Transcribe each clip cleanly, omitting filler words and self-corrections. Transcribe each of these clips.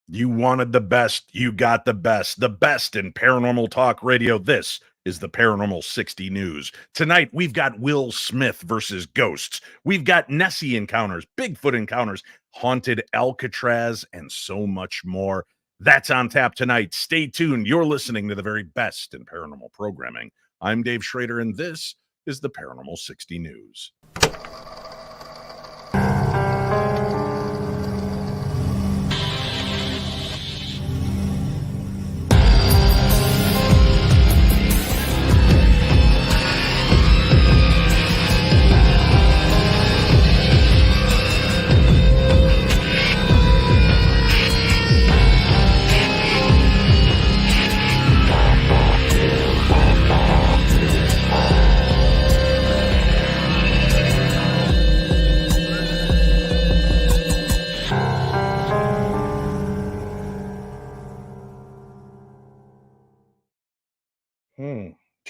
You wanted the best. You got the best. The best in paranormal talk radio. This is the Paranormal 60 News. Tonight, we've got Will Smith versus ghosts. We've got Nessie encounters, Bigfoot encounters, haunted Alcatraz, and so much more. That's on tap tonight. Stay tuned. You're listening to the very best in paranormal programming. I'm Dave Schrader, and this is the Paranormal 60 News.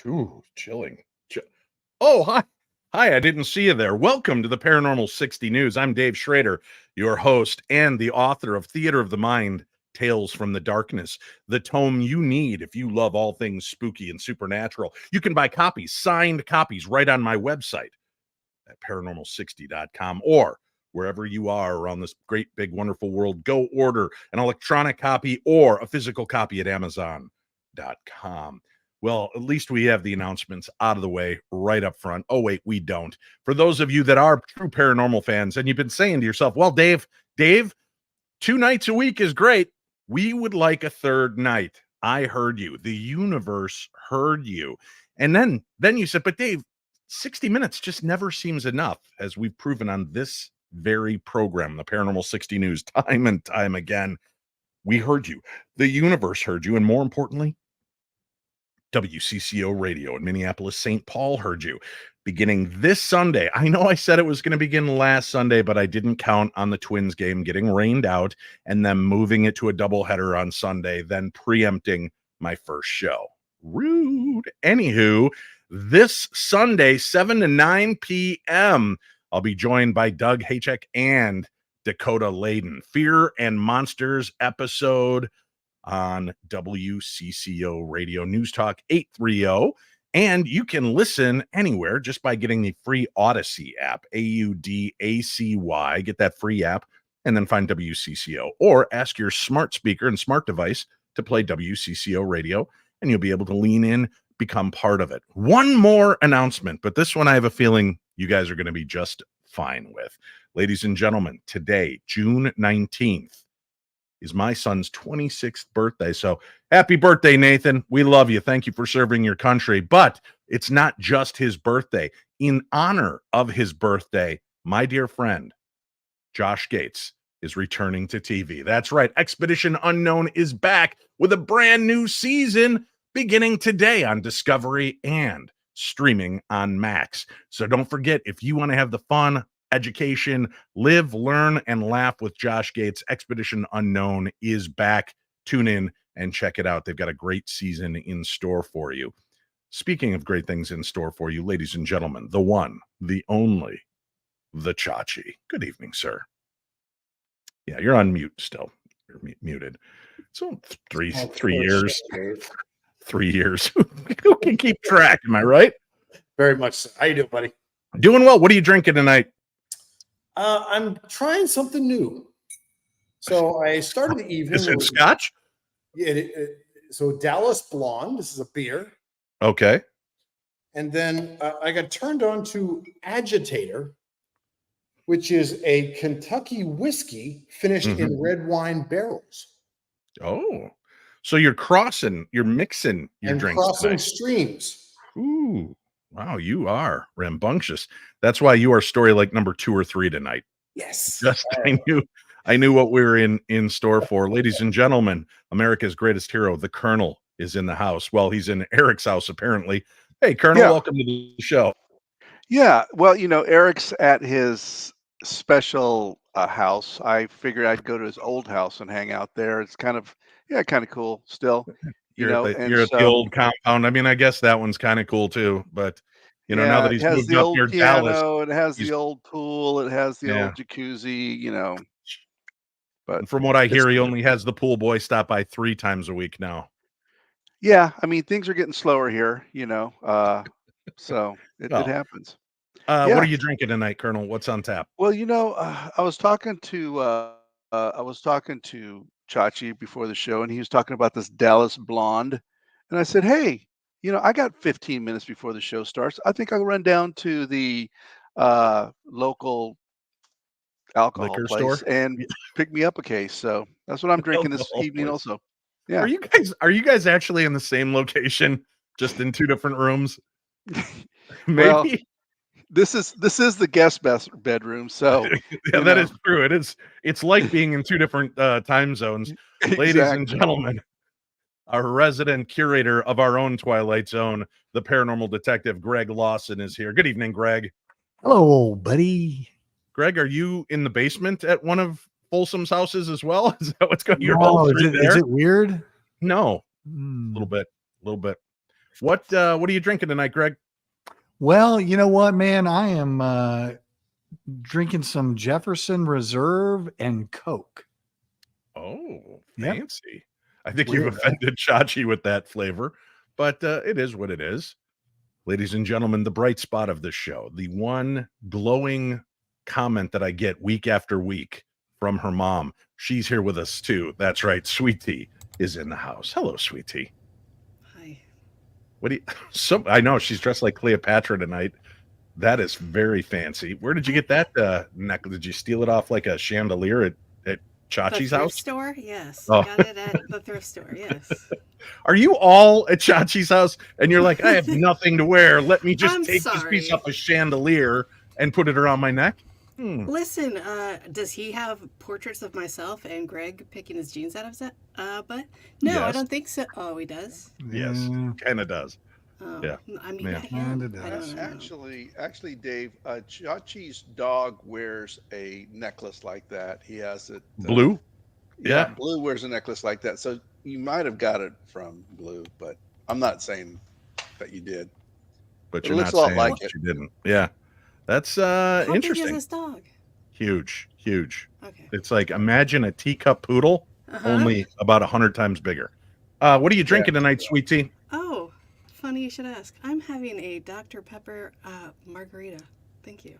Ooh, chilling. Oh, hi. Hi, I didn't see you there. Welcome to the Paranormal 60 News. I'm Dave Schrader, your host and the author of Theater of the Mind, Tales from the Darkness, the tome you need if you love all things spooky and supernatural. You can buy copies, signed copies, right on my website at paranormal60.com or wherever you are around this great, big, wonderful world. Go order an electronic copy or a physical copy at amazon.com. Well, at least we have the announcements out of the way right up front. Oh, wait, we don't. For those of you that are true paranormal fans, and you've been saying to yourself, well, Dave, 2 nights a week is great. We would like a third night. I heard you. The universe heard you. And then you said, but Dave, 60 minutes just never seems enough, as we've proven on this very program, the Paranormal 60 News, time and time again. We heard you. The universe heard you. And more importantly, WCCO Radio in Minneapolis, St. Paul heard you. Beginning this Sunday. I know I said it was going to begin last Sunday, but I didn't count on the Twins game getting rained out and then moving it to a doubleheader on Sunday, then preempting my first show. Rude. Anywho, this Sunday, 7 to 9 p.m., I'll be joined by Doug Haychek and Dakota Layden. Fear and Monsters episode on WCCO Radio News Talk 830. And you can listen anywhere just by getting the free Odyssey app, AUDACY. Get that free app and then find WCCO, or ask your smart speaker and smart device to play WCCO Radio, and you'll be able to lean in, become part of it. One more announcement, but this one I have a feeling you guys are going to be just fine with. Ladies and gentlemen, today, June 19th, is my son's 26th birthday. So happy birthday, Nathan. We love you. Thank you for serving your country. But it's not just his birthday. In honor of his birthday, my dear friend, Josh Gates, is returning to TV. That's right. Expedition Unknown is back with a brand new season beginning today on Discovery and streaming on Max. So don't forget, if you want to have the fun, education, live, learn, and laugh with Josh Gates, Expedition Unknown is back. Tune in and check it out. They've got a great season in store for you. Speaking of great things in store for you, ladies and gentlemen, the one, the only, the Chachi. Good evening, sir. Yeah, you're on mute still. You're muted. So three years. 3 years. Who can keep track? Am I right? Very much so. How you doing, buddy? Doing well. What are you drinking tonight? I'm trying something new. So I started the evening. Is it scotch? Yeah. So Dallas Blonde. This is a beer. Okay. And then I got turned on to Agitator, which is a Kentucky whiskey finished in red wine barrels. Oh, so you're mixing your drinks. Crossing tonight. streams. Ooh. Wow, you are rambunctious. That's why you are story like number 2 or 3 tonight. Yes. Just I knew what we were in store for. Ladies and gentlemen, America's greatest hero, the Colonel, is in the house. Well, he's in Eric's house, apparently. Hey, Colonel, welcome to the show. Yeah, well, Eric's at his special house. I figured I'd go to his old house and hang out there. It's kind of cool still. You're at the old compound. I mean, I guess that one's kind of cool too, but now that he's moved up near Dallas, it has the old pool, it has the old jacuzzi, But And from what I hear, he only has the pool boy stop by 3 times a week now. yeah, I mean, things are getting slower here, so it Well, happens. What Yeah. are you drinking tonight, Colonel? What's on tap? Well, I was talking to Chachi before the show, and he was talking about this Dallas Blonde, and I said, "Hey, I got 15 minutes before the show starts. I think I'll run down to the local alcohol Liquor place store? and pick me up a case." So that's what I'm drinking this Alcohol evening, place. also. Are Yeah. you guys actually in the same location, just in 2 different rooms? Well, Maybe? this is the guest bedroom, so Yeah, you that know is true. It's like being in 2 different time zones. Ladies and exactly. gentlemen, our resident curator of our own Twilight Zone, the paranormal detective Greg Lawson is here. Good evening, Greg. Hello, buddy. Greg, are you in the basement at one of Folsom's houses as well? Is that what's going? You're No, all is through it, there? is it weird? No, a Hmm. little bit. What are you drinking tonight, Greg? Well, you know what, man? I am drinking some Jefferson Reserve and Coke. Oh, Yep. fancy. I think Weird, you've offended Chachi with that flavor, but it is what it is. Ladies and gentlemen, the bright spot of this show, the one glowing comment that I get week after week from her mom. She's here with us too. That's right. Sweet Tea is in the house. Hello, Sweet Tea. Hi. What do you I know she's dressed like Cleopatra tonight. That is very fancy. Where did you get that necklace? Did you steal it off like a chandelier at The Chachi's thrift house? store? Yes. Oh. Got it at the thrift store. Yes. Are you all at Chachi's house and you're like, I have nothing to wear. Let me just I'm take this piece sorry. off a chandelier and put it around my neck? Listen, does he have portraits of myself and Greg picking his jeans out of his butt? No, I Yes. don't think so. Oh, he does? Yes, Yeah. kind of does. Oh, Yeah. I mean, Yeah. Kinda I does. don't know. Actually, Dave, Chachi's dog wears a necklace like that. He has it. Blue? Yeah, Yeah. Blue wears a necklace like that. So you might have got it from Blue, but I'm not saying that you did. But It you're looks not a lot saying like that it. you didn't. Yeah. That's How big is interesting. this dog? Huge. Okay. It's like imagine a teacup poodle, Uh-huh. only about 100 times bigger. What are you drinking tonight, Sweet Tea? Oh, funny you should ask. I'm having a Dr. Pepper margarita. Thank you.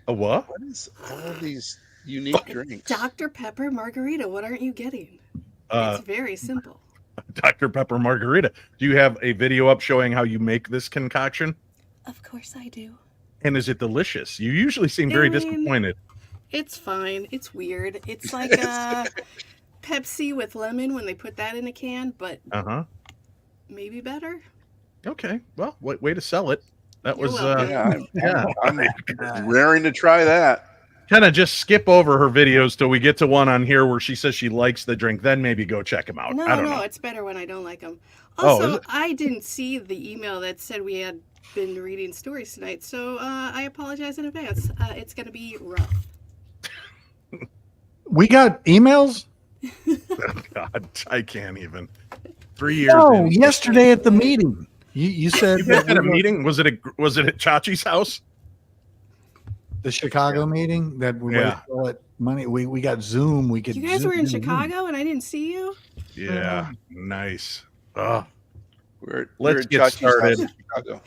A what? What is all of these unique drinks? Dr. Pepper margarita. What aren't you getting? Uh, It's very simple. Dr. Pepper margarita. Do you have a video up showing how you make this concoction? Of course I do. And is it delicious? You usually seem very I mean, disappointed. It's fine. It's weird. It's like Pepsi with lemon when they put that in a can, but Uh-huh. maybe better. Okay. Well, way to sell it. That You're was welcome. Yeah, I'm raring to try that. kind of just skip over her videos till we get to one on here where she says she likes the drink, then maybe go check them out. No, I don't no, know. it's better when I don't like them. Oh, is Also, it? I didn't see the email that said we had been reading stories tonight, so I apologize in advance. It's going to be rough. We got emails? God, I can't even. 3 years Oh, in. yesterday at the meeting. You said You guys that had a we were- meeting? Was it at Chachi's house? the Chicago meeting that we Yeah. it money. We got Zoom. We could. You guys Zoom were in in. Chicago and I didn't see you? Yeah. Nice. Oh, We're Let's at get Chachi's started. house in Chicago. have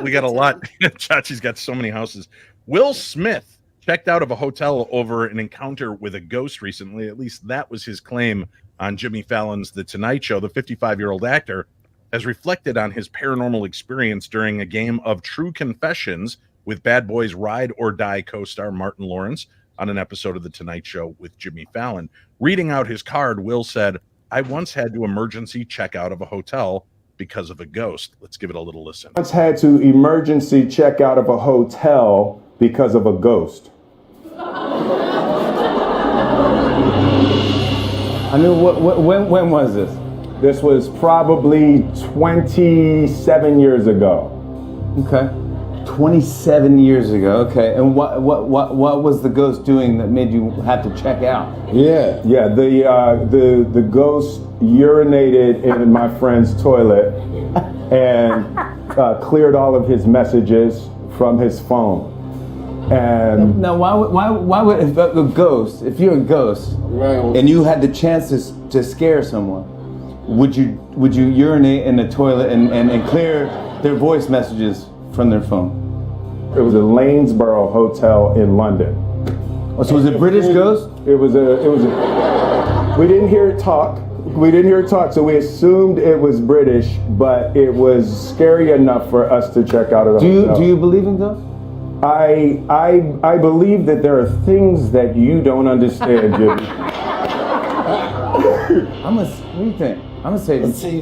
we a got a good lot. time. Chachi's got so many houses. Will Smith checked out of a hotel over an encounter with a ghost recently. At least that was his claim on Jimmy Fallon's The Tonight Show. The 55-year-old actor has reflected on his paranormal experience during a game of True Confessions with Bad Boys Ride or Die co-star Martin Lawrence on an episode of The Tonight Show with Jimmy Fallon. Reading out his card, Will said, "I once had to emergency check out of a hotel because of a ghost." Let's give it a little listen. Once had to emergency check out of a hotel because of a ghost. I mean, when was this? This was probably 27 years ago. Okay, 27 years ago. Okay, and what was the ghost doing that made you have to check out? Yeah, the ghost urinated in my friend's toilet and cleared all of his messages from his phone. And Now, why would if a ghost, if you're a ghost, and you had the chance to scare someone, would you urinate in the toilet and clear their voice messages from their phone? it was a Lanesborough hotel in London. Oh, so was it British ghost? It was a. We didn't hear it talk. So we assumed it was British, but it was scary enough for us to check out of the hotel. Do you believe in ghosts? I believe that there are things that you don't understand, Jimmy. What do you think? I'm gonna say. See,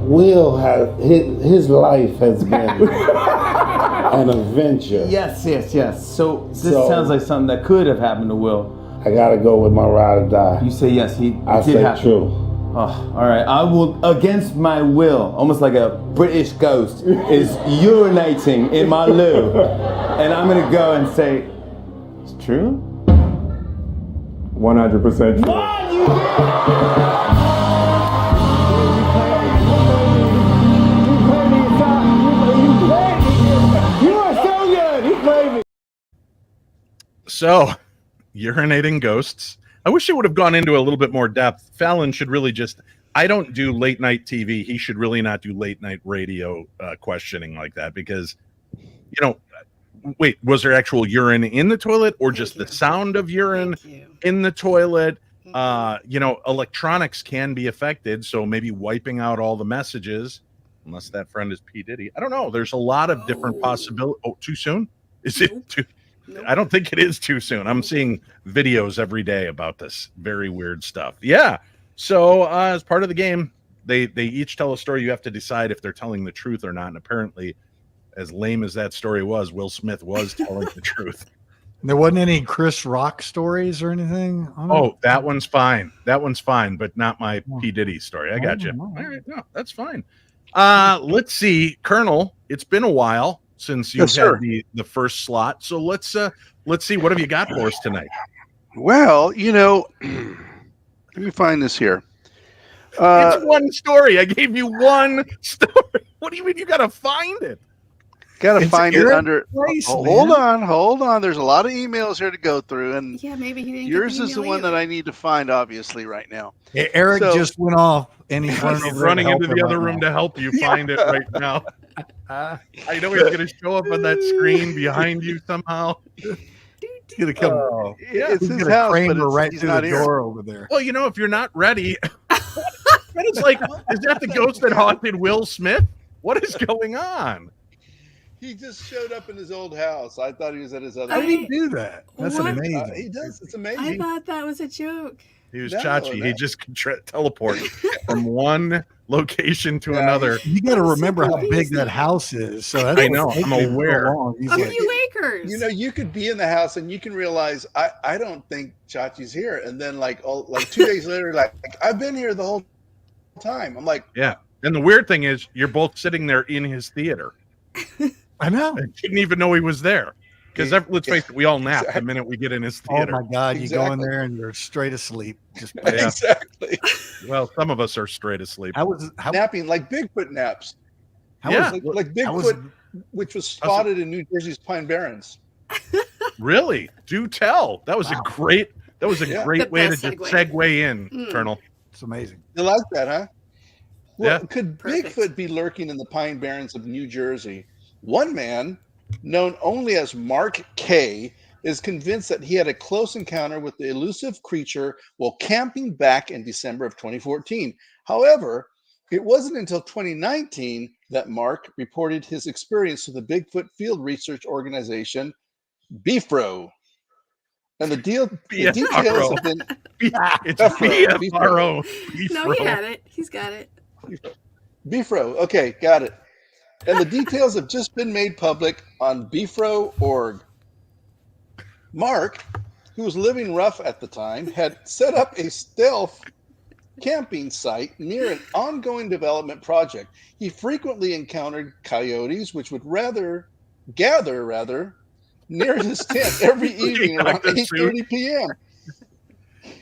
Will has his life has been an adventure. Yes. So this sounds like something that could have happened to Will. I gotta go with my ride or die. You say yes. I did say happen. true. Oh, all right. I will, against my will, almost like a British ghost, is urinating in my loo, and I'm gonna go and say, it's true. 100% true. You are so good. You played me. So, urinating ghosts. I wish it would have gone into a little bit more depth. Fallon should really just. I don't do late night TV. He should really not do late night radio questioning like that because, wait, was there actual urine in the toilet or just the sound of urine in the toilet? Electronics can be affected, so maybe wiping out all the messages, unless that friend is P. Diddy. I don't know. There's a lot of different possibilities. Oh, too soon? Is it too? Nope. I don't think it is too soon. I'm seeing videos every day about this very weird stuff. Yeah. So as part of the game, they each tell a story. You have to decide if they're telling the truth or not. And apparently, as lame as that story was, Will Smith was telling the truth. There wasn't any Chris Rock stories or anything? Oh, that one's fine. That one's fine, but not my P. Diddy story. I got you. All right, no, that's fine. Let's see, Colonel. It's been a while since you've had the first slot. So let's see, what have you got for us tonight? Well, let me find this here. It's one story. I gave you one story. What do you mean you got to find it? Got to find it under. Hold on. There's a lot of emails here to go through, and maybe he didn't yours is the one that I need to find, obviously, right now. Yeah, Eric just went off, and he's running into the other room to help you find it right now. I know he's going to show up on that screen behind you somehow. He's going to come. It's he's his going to house, crane but her right he's through not the here. door over there. Well, if you're not ready, it's like, is that the ghost that haunted Will Smith? What is going on? He just showed up in his old house. I thought he was at his other. How did he do that? That's amazing. He does. It's amazing. I thought that was a joke. He was Chachi. He just can teleport from one location to another. You got to remember how big that house is. So that's I know. I'm aware. A few acres. You could be in the house and you can realize I don't think Chachi's here, and then like 2 days later, like I've been here the whole time. I'm like, yeah. And the weird thing is, you're both sitting there in his theater. I know. I didn't even know he was there. Because let's face it, we all nap the minute we get in his theater. Oh my God, you go in there and you're straight asleep. Just exactly. Well, some of us are straight asleep. Napping like Bigfoot naps. Like Bigfoot, which was spotted in New Jersey's Pine Barrens. Really? Do tell. That was a great way to just segue in, Colonel. It's amazing. You like that, huh? Well, could Bigfoot be lurking in the Pine Barrens of New Jersey? One man, known only as Mark K., is convinced that he had a close encounter with the elusive creature while camping back in December of 2014. However, it wasn't until 2019 that Mark reported his experience to the Bigfoot Field Research Organization, BFRO. And the details have been... It's BFRO. No, he had it. He's got it. BFRO. Okay, got it. And the details have just been made public on bfro.org. Mark, who was living rough at the time, had set up a stealth camping site near an ongoing development project. He frequently encountered coyotes, which would gather near his tent every evening around 8:30 p.m.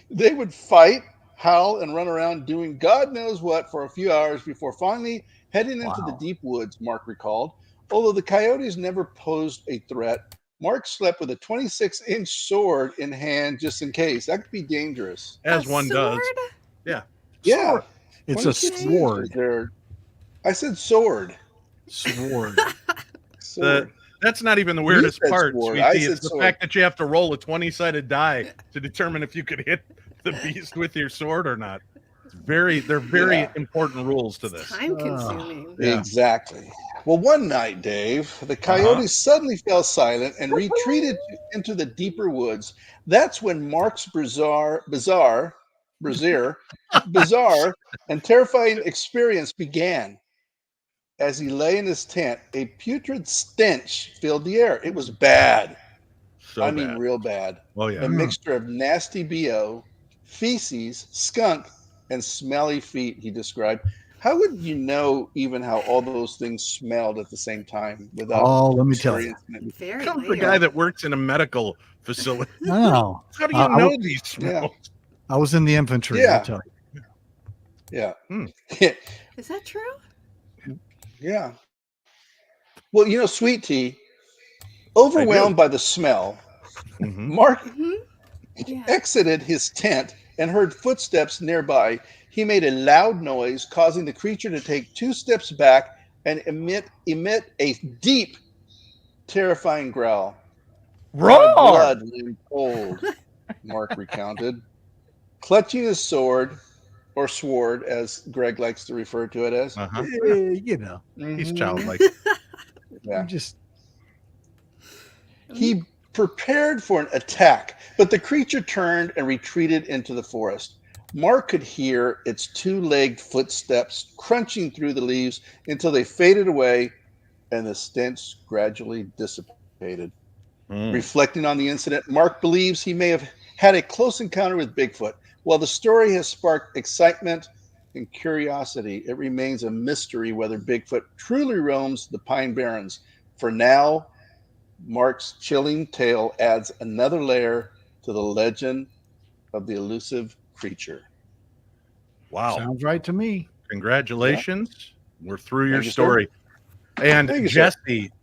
They would fight, howl, and run around doing God knows what for a few hours before finally heading into the deep woods, Mark recalled. Although the coyotes never posed a threat, Mark slept with a 26-inch sword in hand just in case. That could be dangerous. As A one does. sword? Yeah. Yeah. It's a 26 sword. inches there. I said sword. Sword. Sword. That's not even the You weirdest said part, sword. Sweet I Tea. said It's the sword. fact that you have to roll a 20-sided die to determine if you could hit the beast with your sword or not. They're very important rules to this. Time consuming. Yeah. Exactly. Well, one night, Dave, the coyotes suddenly fell silent and retreated into the deeper woods. That's when Mark's bizarre and terrifying experience began. As he lay in his tent, a putrid stench filled the air. It was bad. So mean, bad. real bad. Oh yeah. A mixture of nasty BO, feces, skunk, and smelly feet, he described. How would you know even how all those things smelled at the same time without Let me tell you. experiencing it? Very Comes the layered. guy that works in a medical facility. No. How do you know these smells? I was in the infantry. Yeah. I'll tell you. Yeah. Is that true? Yeah. Well, Sweet Tea, overwhelmed by the smell, Mark exited his tent and heard footsteps nearby. He made a loud noise, causing the creature to take 2 steps back and emit a deep, terrifying growl. My blood ran cold, Mark recounted. Clutching his sword, or sword, as Greg likes to refer to it as. He's childlike. Yeah. Mm-hmm. He prepared for an attack, but the creature turned and retreated into the forest. Mark could hear its 2-legged footsteps crunching through the leaves until they faded away and the stench gradually dissipated. Reflecting on the incident, Mark believes he may have had a close encounter with Bigfoot. While the story has sparked excitement and curiosity, it remains a mystery whether Bigfoot truly roams the Pine Barrens. For now, Mark's chilling tale adds another layer to the legend of the elusive creature. Wow. Sounds right to me. Congratulations. We're through your Thank you, story. sir. And Thank you, sir.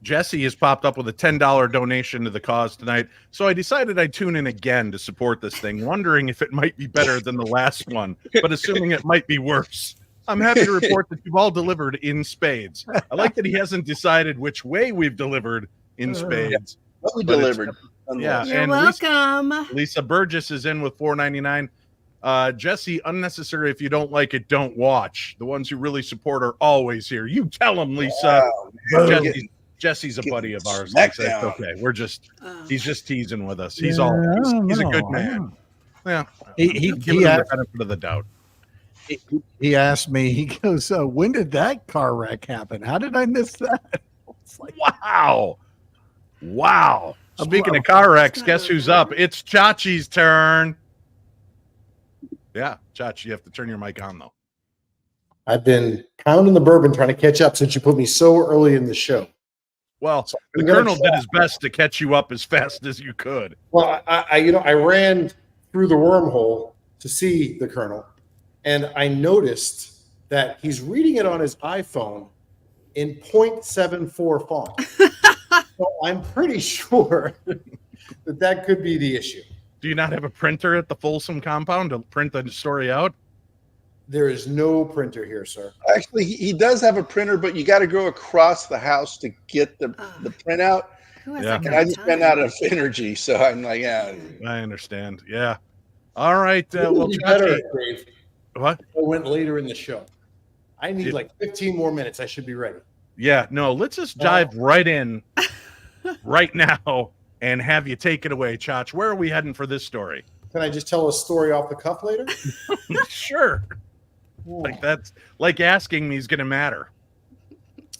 Jesse has popped up with a $10 donation to the cause tonight. So I decided I'd tune in again to support this thing, wondering if it might be better than the last one, but assuming it might be worse. I'm happy to report that you've all delivered in spades. I like that he hasn't decided which way we've delivered in spades. What we But it's- delivered. Yeah, You're and welcome. Lisa Burgess is in with $4.99. Jesse, unnecessary. If you don't like it, don't watch. The ones who really support are always here. You tell them, Lisa. Wow. Jesse's a buddy of ours. smacked Lisa. It's down. okay. He's just teasing with us. He's Yeah, he's a I good know, I man. know. Yeah. He Give him the benefit of the doubt. He asked me, he goes, when did that car wreck happen? How did I miss that? It's like, Wow. Speaking of car wrecks, guess who's up? It's Chachi's turn. Yeah, Chachi, you have to turn your mic on, though. I've been pounding the bourbon trying to catch up since you put me so early in the show. Well, the I'm gonna Colonel try. did his best to catch you up as fast as you could. Well, I ran through the wormhole to see the Colonel, and I noticed that he's reading it on his iPhone in 0.74 font. So I'm pretty sure that could be the issue. Do you not have a printer at the Folsom compound to print the story out? There is no printer here, sir. Actually, he does have a printer, but you got to go across the house to get the printout. Who has Yeah. that And kind I of just time? ran out of energy, so I'm like, yeah. I understand. Yeah. All right. It Well, would be better, Chachi, Dave, what? if I went later in the show. I need It- like 15 more minutes. I should be ready. Yeah, no, let's just dive right in right now and have you take it away, Chach. Where are we heading for this story? Can I just tell a story off the cuff later? Sure. Like that's like asking me is going to matter.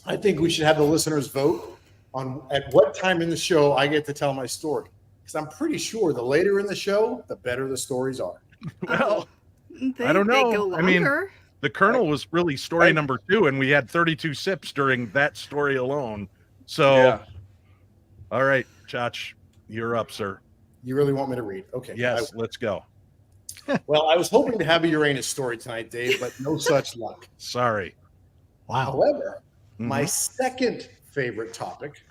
I think we should have the listeners vote on at what time in the show I get to tell my story. Because I'm pretty sure the later in the show, the better the stories are. Well, They, I don't They know. go I mean, longer. the Colonel was really story number 2, and we had 32 sips during that story alone. So, Yeah. all right, Chach, you're up, sir. You really want me to read? Okay. Yes, let's go. Well, I was hoping to have a Uranus story tonight, Dave, but no such luck. Sorry. wow. However, Mhm. my second favorite topic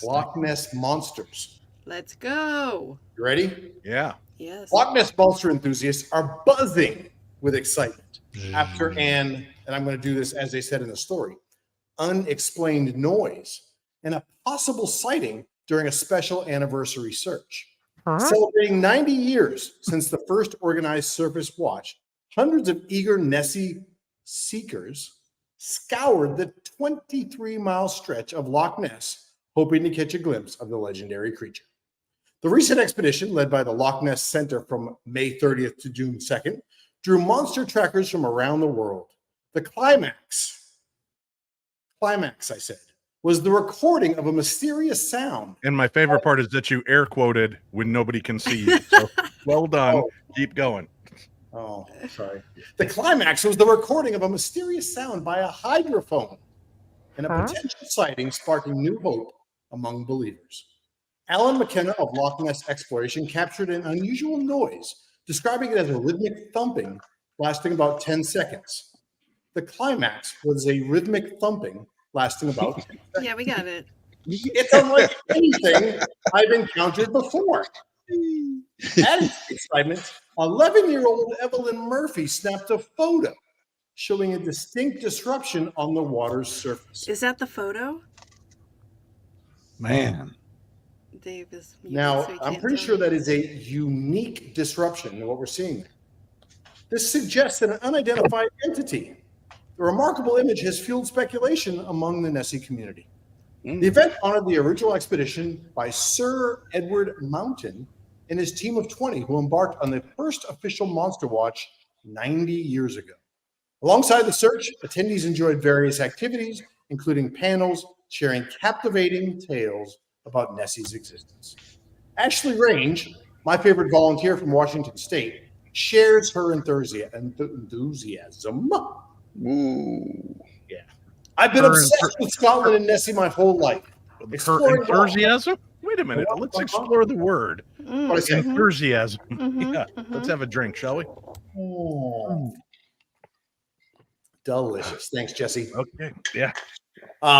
Loch Ness Monsters. Let's go. You ready? Yeah. Yes. Loch Ness Monster enthusiasts are buzzing with excitement after and I'm going to do this as they said in the story, unexplained noise and a possible sighting during a special anniversary search. Celebrating 90 years since the first organized surface watch, hundreds of eager Nessie seekers scoured the 23-mile stretch of Loch Ness, hoping to catch a glimpse of the legendary creature. The recent expedition, led by the Loch Ness Center from May 30th to June 2nd, drew monster trackers from around the world. The climax, I said, was the recording of a mysterious sound. And my favorite part is that you air quoted when nobody can see you. So well done. Oh. Keep going. Oh, sorry. The climax was the recording of a mysterious sound by a hydrophone and a potential sighting sparking new hope among believers. Alan McKenna of Loch Ness Exploration captured an unusual noise, describing it as a rhythmic thumping lasting about 10 seconds. The climax was a rhythmic thumping lasting about 10 seconds. Yeah, we got it. It's unlike anything I've encountered before. Added to excitement, 11-year-old Evelyn Murphy snapped a photo showing a distinct disruption on the water's surface. Is that the photo? Man. Dave is muted, Now, so he I'm can't pretty tell sure me. that is a unique disruption in what we're seeing there. This suggests an unidentified entity. The remarkable image has fueled speculation among the Nessie community. The event honored the original expedition by Sir Edward Mountain and his team of 20 who embarked on the first official monster watch 90 years ago. Alongside the search, attendees enjoyed various activities, including panels sharing captivating tales about Nessie's existence. Ashley Range, my favorite volunteer from Washington State, shares her enthusiasm. Ooh. Yeah. I've been Her obsessed with Scotland and Nessie my whole life. Her Exploring enthusiasm? Wait a minute. Let's explore the word. What I said. Enthusiasm. Yeah. Let's have a drink, shall we? Oh. Delicious. Thanks, Jesse. Okay. Yeah.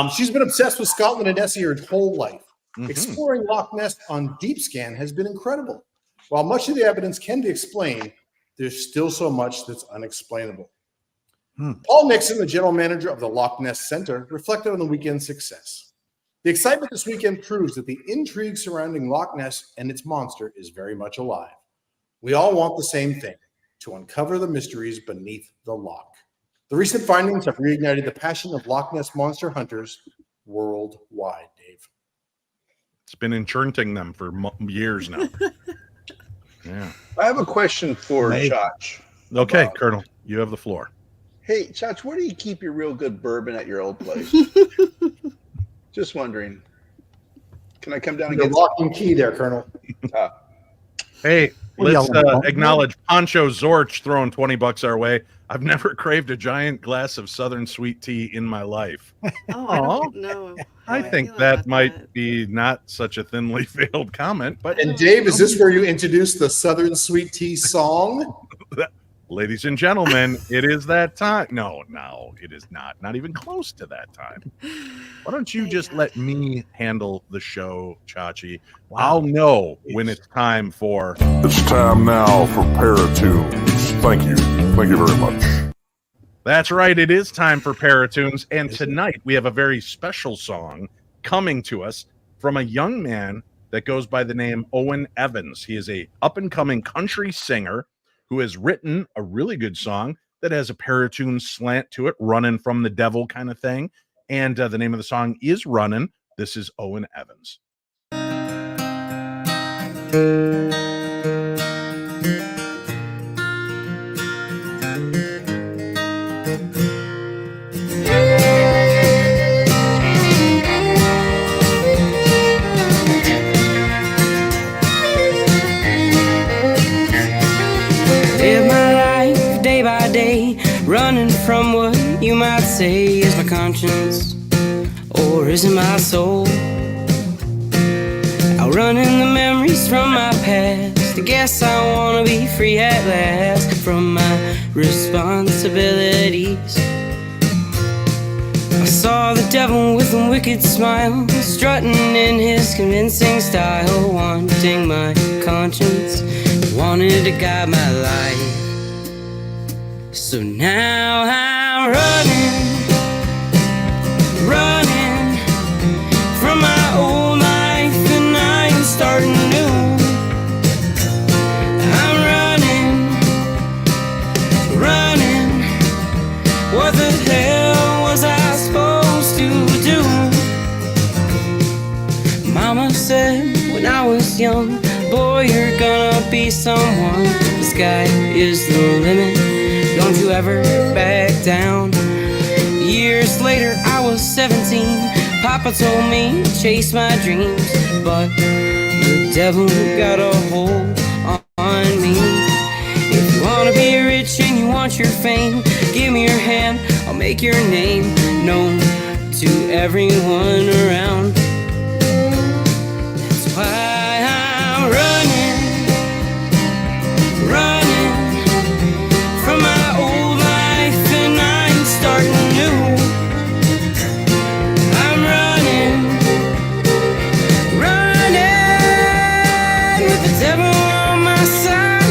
She's been obsessed with Scotland and Nessie her whole life. Mhm. Exploring Loch Ness on Deep Scan has been incredible. While much of the evidence can be explained, there's still so much that's unexplainable. Paul Nixon, the general manager of the Loch Ness Center, reflected on the weekend's success. The excitement this weekend proves that the intrigue surrounding Loch Ness and its monster is very much alive. We all want the same thing, to uncover the mysteries beneath the loch. The recent findings have reignited the passion of Loch Ness monster hunters worldwide, Dave. It's been enchanting them for years now. Yeah. I have a question for Maybe. Chach. Okay, Colonel, you have the floor. Hey, Chach, where do you keep your real good bourbon at your old place? Just wondering. Can I come down and You're get lock and key there, Colonel. Hey, What let's y'all want? acknowledge Poncho Zorch throwing $20 our way. I've never craved a giant glass of Southern sweet tea in my life. Oh, I don't know. I how think feel that about might that. be not such a thinly veiled comment, but And Dave, is this where you introduced the Southern Sweet Tea song? ladies and gentlemen, it is that time. No, it is not. Not even close to that time. Why don't you Thank just God. let me handle the show, Chachi? I'll know when it's time for. It's time now for ParaTunes. Thank you. Thank you very much. That's right. It is time for ParaTunes. And tonight we have a very special song coming to us from a young man that goes by the name Owen Evans. He is a up-and-coming country singer who has written a really good song that has a ParaTunes slant to it, running from the devil kind of thing. And the name of the song is Runnin'. This is Owen Evans. Live my life day by day, running from what you might say is my conscience, or is it my soul? Outrunning the memories from my past, I guess I wanna be free at last from my responsibilities. I saw the devil with a wicked smile, strutting in his convincing style, wanting my conscience, wanted to guide my life. So now I'm running from my old life, and I'm starting new. I'm running, what the hell was I supposed to do? Mama said when I was young, boy, you're gonna be someone. The sky is the limit, don't you ever back down. Years later, I was 17. Papa told me to chase my dreams, but the devil got a hold on me. If you wanna be rich and you want your fame, give me your hand, I'll make your name known to everyone around. That's why I'm running from my old life, and I'm starting new. I'm running with the devil on my side.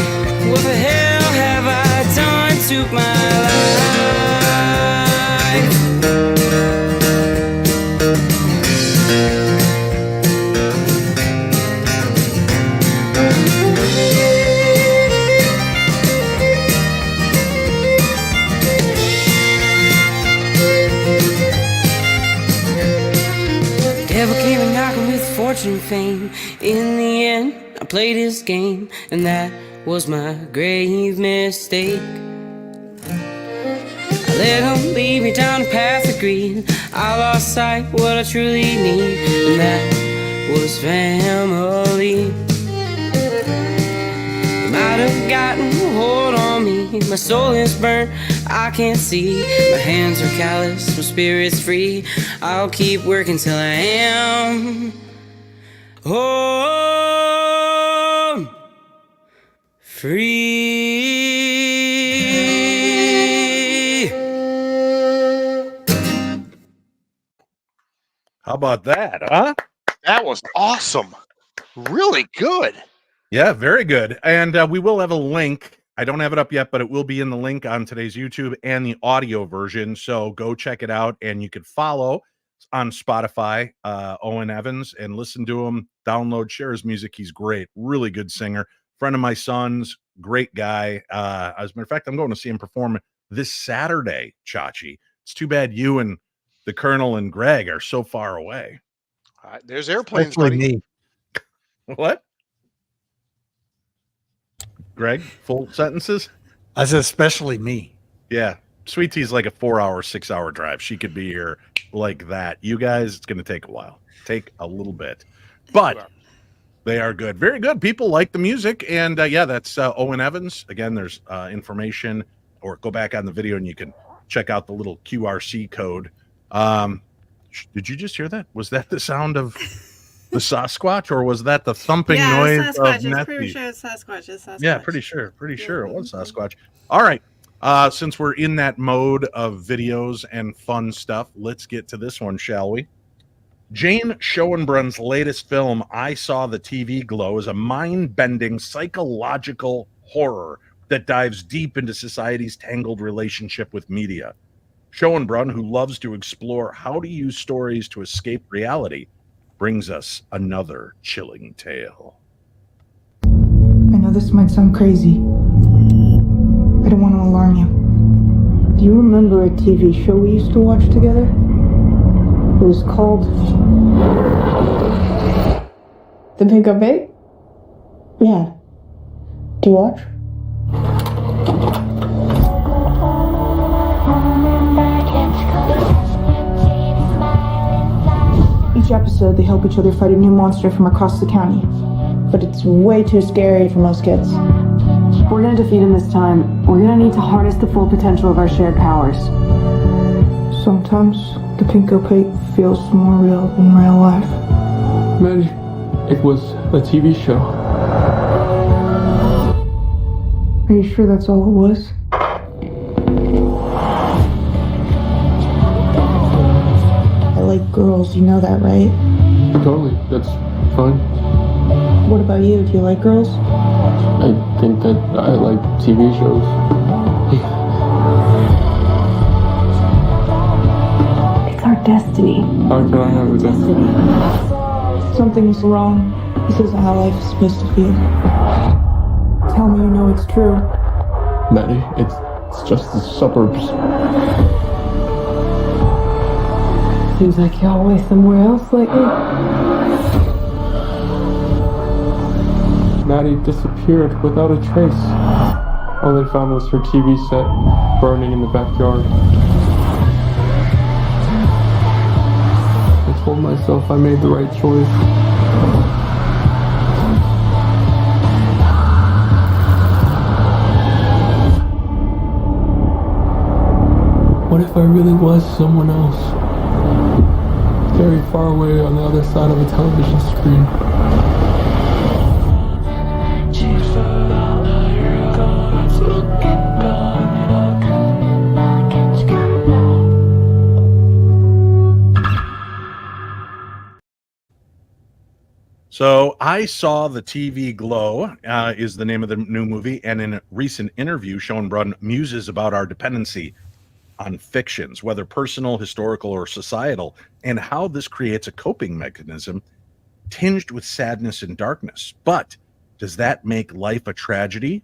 What the hell have I done to my fortune, fame. In the end, I played his game, and that was my grave mistake. I let him lead me down a path of greed. I lost sight what I truly need, and that was family. He might have gotten a hold on me. My soul is burnt, I can't see. My hands are callous, my spirit's free. I'll keep working till I am home free. How about that, huh? That was awesome. Really good. Yeah, very good. And we will have a link. I don't have it up yet, but it will be in the link on today's YouTube and the audio version. So go check it out, and you could follow on Spotify, Owen Evans, and listen to him, download, share his music. He's great. Really good singer. Friend of my son's, great guy. As a matter of fact, I'm going to see him perform this Saturday, Chachi. It's too bad you and the Colonel and Greg are so far away. There's airplanes, Especially buddy. me. What? Greg, full sentences? I said, especially me. Yeah. Sweet Tea's like a 4-hour, 6-hour drive. She could be here like that. You guys, it's going to take a while. Take a little bit. But they are good. Very good. People like the music. And yeah, that's Owen Evans. Again, there's information, or go back on the video and you can check out the little QRC code. Did you just hear that? Was that the sound of the Sasquatch, or was that the thumping noise Sasquatch. of Nessie? Pretty sure it's Sasquatch. It's Sasquatch. Yeah, pretty sure it was Sasquatch. All right. Since we're in that mode of videos and fun stuff, let's get to this one, shall we? Jane Schoenbrun's latest film, I Saw the TV Glow, is a mind-bending psychological horror that dives deep into society's tangled relationship with media. Schoenbrun, who loves to explore how to use stories to escape reality, brings us another chilling tale. I know this might sound crazy. I don't want to alarm you. Do you remember a TV show we used to watch together? It was called The Pink Up 8? Yeah. Do you watch? Each episode, they help each other fight a new monster from across the county. But it's way too scary for most kids. If we're gonna defeat him this time, we're gonna need to harness the full potential of our shared powers. Sometimes the Pink Up 8 feels more real than real life. Man, it was a TV show. Are you sure that's all it was? girls, you know that, right? Totally, that's fine. What about you? Do you like girls? I think that I like TV shows. It's our destiny. How can I have a destiny? Something's wrong. This isn't how life is supposed to feel. Tell me you know it's true. Maddie, it's just the suburbs. Seems like you're always somewhere else lately. Maddie disappeared without a trace. All they found was her TV set burning in the backyard. I told myself I made the right choice. What if I really was someone else? Very far away on the other side of a television screen. So I Saw the TV Glow is the name of the new movie, and in a recent interview, Schoenbrunn muses about our dependency on fictions, whether personal, historical, or societal, and how this creates a coping mechanism tinged with sadness and darkness. But does that make life a tragedy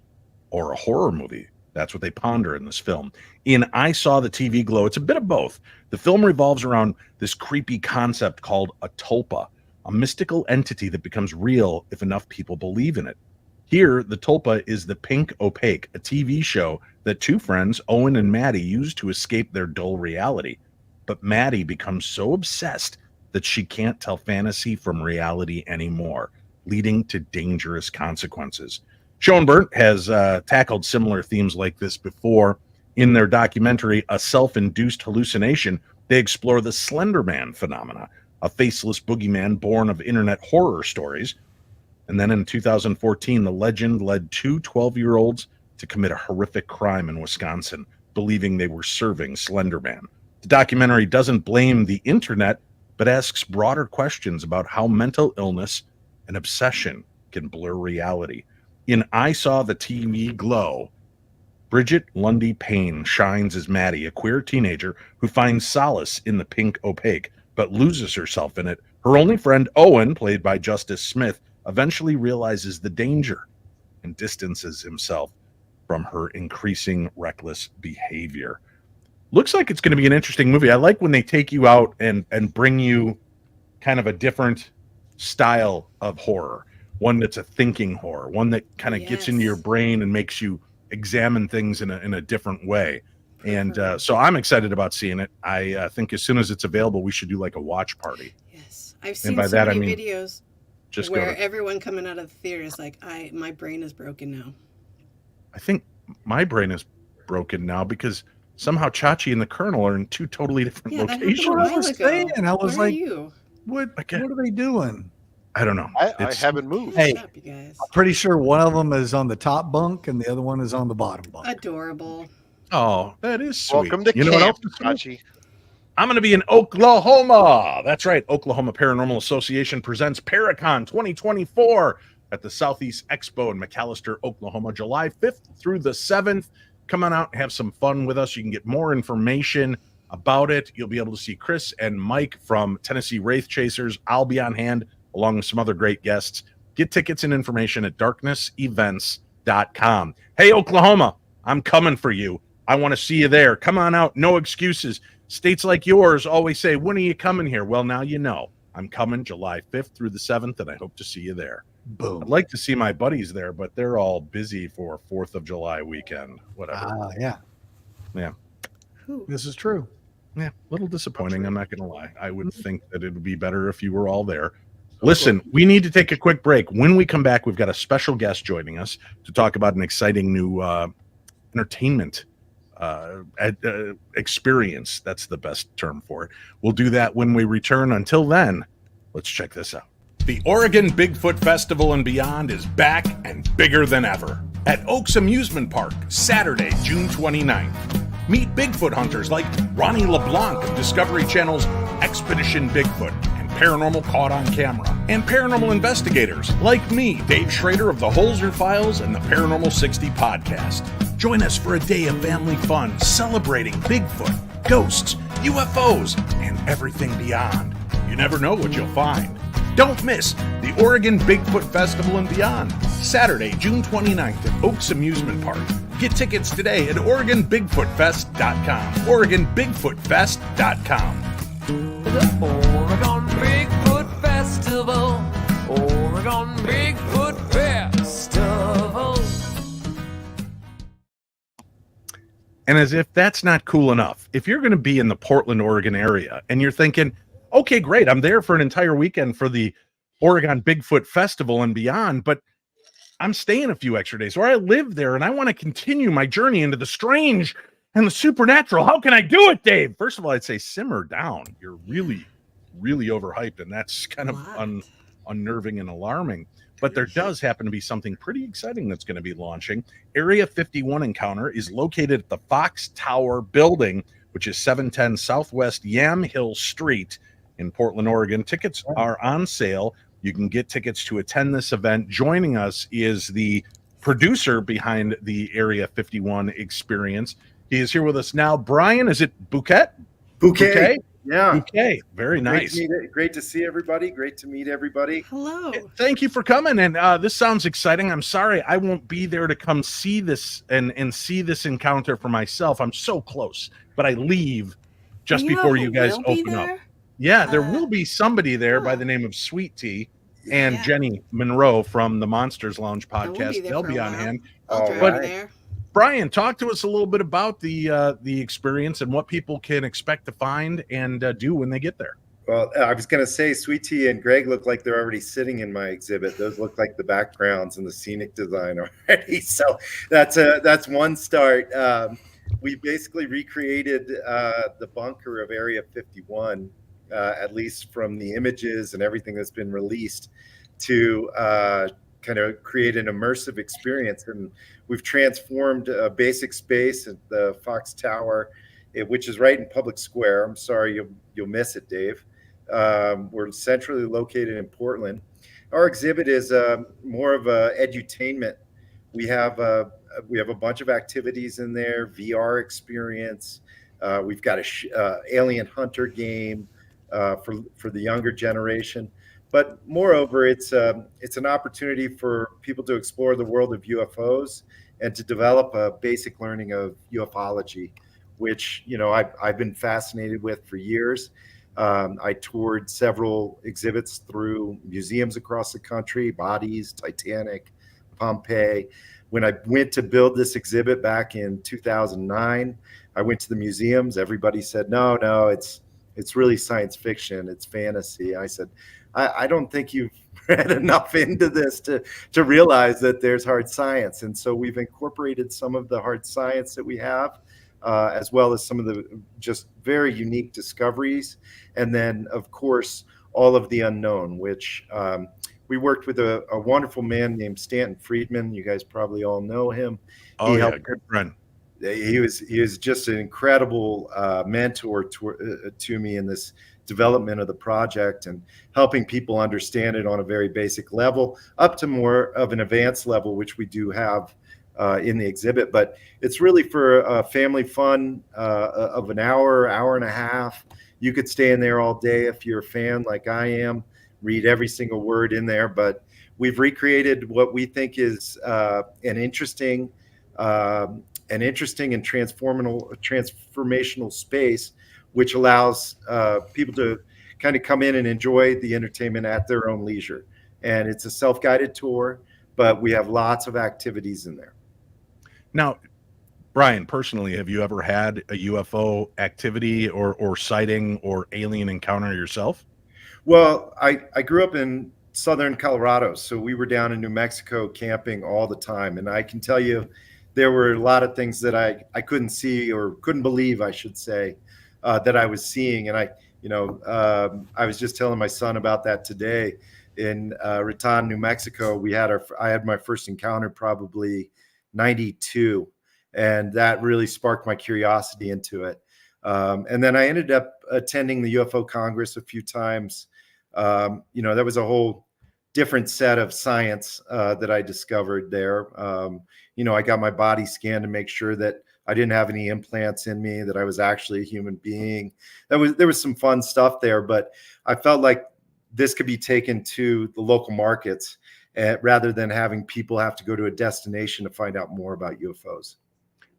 or a horror movie? That's what they ponder in this film. In I Saw the TV Glow, it's a bit of both. The film revolves around this creepy concept called a tulpa, a mystical entity that becomes real if enough people believe in it. Here, the tulpa is the pink opaque, a TV show that two friends, Owen and Maddie, use to escape their dull reality. But Maddie becomes so obsessed that she can't tell fantasy from reality anymore, leading to dangerous consequences. Schoenbrunn has tackled similar themes like this before. In their documentary, A Self-Induced Hallucination, they explore the Slender Man phenomena, a faceless boogeyman born of internet horror stories. And then in 2014, the legend led two 12-year-olds to commit a horrific crime in Wisconsin, believing they were serving Slender Man. The documentary doesn't blame the internet, but asks broader questions about how mental illness and obsession can blur reality. In I Saw the TV Glow, Bridget Lundy Payne shines as Maddie, a queer teenager who finds solace in the pink opaque, but loses herself in it. Her only friend, Owen, played by Justice Smith, eventually realizes the danger and distances himself from her increasing reckless behavior. Looks like it's going to be an interesting movie. I like when they take you out and bring you kind of a different style of horror, one that's a thinking horror, one that kind of gets into your brain and makes you examine things in a different way. And so I'm excited about seeing it. I think as soon as it's available, we should do like a watch party. Yes, I've seen so many videos just where everyone coming out of the theater is like, my brain is broken now. I think my brain is broken now because somehow Chachi and the Colonel are in two totally different locations. I was saying, I was like, what are they doing? I don't know. I haven't moved. Hey, up, you guys. I'm pretty sure one of them is on the top bunk and the other one is on the bottom bunk. Adorable. Oh, that is sweet. Welcome to What else camp, is Chachi. I'm going to be in Oklahoma. That's right. Oklahoma Paranormal Association presents Paracon 2024 at the Southeast Expo in McAlester, Oklahoma, July 5th through the 7th. Come on out and have some fun with us. You can get more information about it. You'll be able to see Chris and Mike from Tennessee Wraith Chasers. I'll be on hand along with some other great guests. Get tickets and information at darknessevents.com. Hey, Oklahoma, I'm coming for you. I want to see you there. Come on out. No excuses. States like yours always say, when are you coming here? Well, now you know. I'm coming July 5th through the 7th, and I hope to see you there. Boom. I'd like to see my buddies there, but they're all busy for 4th of July weekend. Whatever. Yeah. Yeah. This is true. Yeah. A little disappointing. I'm not going to lie. I would think that it would be better if you were all there. Listen, we need to take a quick break. When we come back, we've got a special guest joining us to talk about an exciting new entertainment experience. That's the best term for it. We'll do that when we return. Until then, let's check this out. The Oregon Bigfoot Festival and Beyond is back and bigger than ever at Oaks Amusement Park, Saturday, June 29th. Meet Bigfoot hunters like Ronnie LeBlanc of Discovery Channel's Expedition Bigfoot, and Paranormal Caught on Camera, and paranormal investigators like me, Dave Schrader of the Holzer Files and the Paranormal 60 podcast. Join us for a day of family fun celebrating Bigfoot, ghosts, UFOs, and everything beyond. You never know what you'll find. Don't miss the Oregon Bigfoot Festival and Beyond, Saturday, June 29th at Oaks Amusement Park. Get tickets today at OregonBigfootFest.com. OregonBigfootFest.com. The Oregon Bigfoot Festival. Oregon Bigfoot Festival. And as if that's not cool enough, if you're going to be in the Portland, Oregon area and you're thinking, okay, great, I'm there for an entire weekend for the Oregon Bigfoot Festival and beyond, but I'm staying a few extra days, or I live there and I want to continue my journey into the strange and the supernatural. How can I do it, Dave? First of all, I'd say simmer down. You're really, really overhyped, and that's kind of unnerving and alarming. But there does happen to be something pretty exciting that's going to be launching. Area 51 Encounter is located at the Fox Tower building, which is 710 Southwest Yam Hill Street in Portland, Oregon. Tickets are on sale. You can get tickets to attend this event. Joining us is the producer behind the Area 51 experience. He is here with us now. Brian, is it Bouquet? Bouquet. Yeah. Bouquet. Very nice. Great to see everybody. Great to meet everybody. Hello. Thank you for coming. And this sounds exciting. I'm sorry I won't be there to come see this and see this encounter for myself. I'm so close, but I leave just before you guys open up. Yeah, there will be somebody there by the name of Sweet Tea and Jenny Monroe from the Monsters Lounge podcast. They'll be on hand. But Brian, talk to us a little bit about the experience and what people can expect to find and do when they get there. Well, I was going to say Sweet Tea and Greg look like they're already sitting in my exhibit. Those look like the backgrounds and the scenic design already. So that's one start. We basically recreated the bunker of Area 51. At least from the images and everything that's been released, to kind of create an immersive experience. And we've transformed a basic space at the Fox Tower, which is right in Public Square. I'm sorry, you'll miss it, Dave. We're centrally located in Portland. Our exhibit is more of a edutainment. We have a bunch of activities in there, VR experience. We've got a alien hunter game. For the younger generation, but moreover, it's an opportunity for people to explore the world of UFOs and to develop a basic learning of ufology, which I've been fascinated with for years. I toured several exhibits through museums across the country: Bodies, Titanic, Pompeii. When I went to build this exhibit back in 2009, I went to the museums. Everybody said, no, it's really science fiction. It's fantasy. I said, I don't think you've read enough into this to realize that there's hard science. And so we've incorporated some of the hard science that we have, as well as some of the just very unique discoveries. And then, of course, all of the unknown, which we worked with a wonderful man named Stanton Friedman. You guys probably all know him. Oh, yeah, good friend. He was just an incredible mentor to me in this development of the project and helping people understand it on a very basic level up to more of an advanced level, which we do have in the exhibit. But it's really for family fun of an hour and a half. You could stay in there all day if you're a fan like I am, read every single word in there. But we've recreated what we think is an interesting and transformational space, which allows people to kind of come in and enjoy the entertainment at their own leisure. And it's a self-guided tour, but we have lots of activities in there. Now, Brian, personally, have you ever had a UFO activity or sighting or alien encounter yourself? Well, I grew up in southern Colorado, so we were down in New Mexico camping all the time. And I can tell you, there were a lot of things that I couldn't see, or couldn't believe, I should say, that I was seeing. And I was just telling my son about that today. In Raton, New Mexico, I had my first encounter probably 92, and that really sparked my curiosity into it. And then I ended up attending the UFO Congress a few times. That was a whole different set of science that I discovered there. I got my body scanned to make sure that I didn't have any implants in me, that I was actually a human being. There was some fun stuff there, but I felt like this could be taken to the local markets rather than having people have to go to a destination to find out more about UFOs.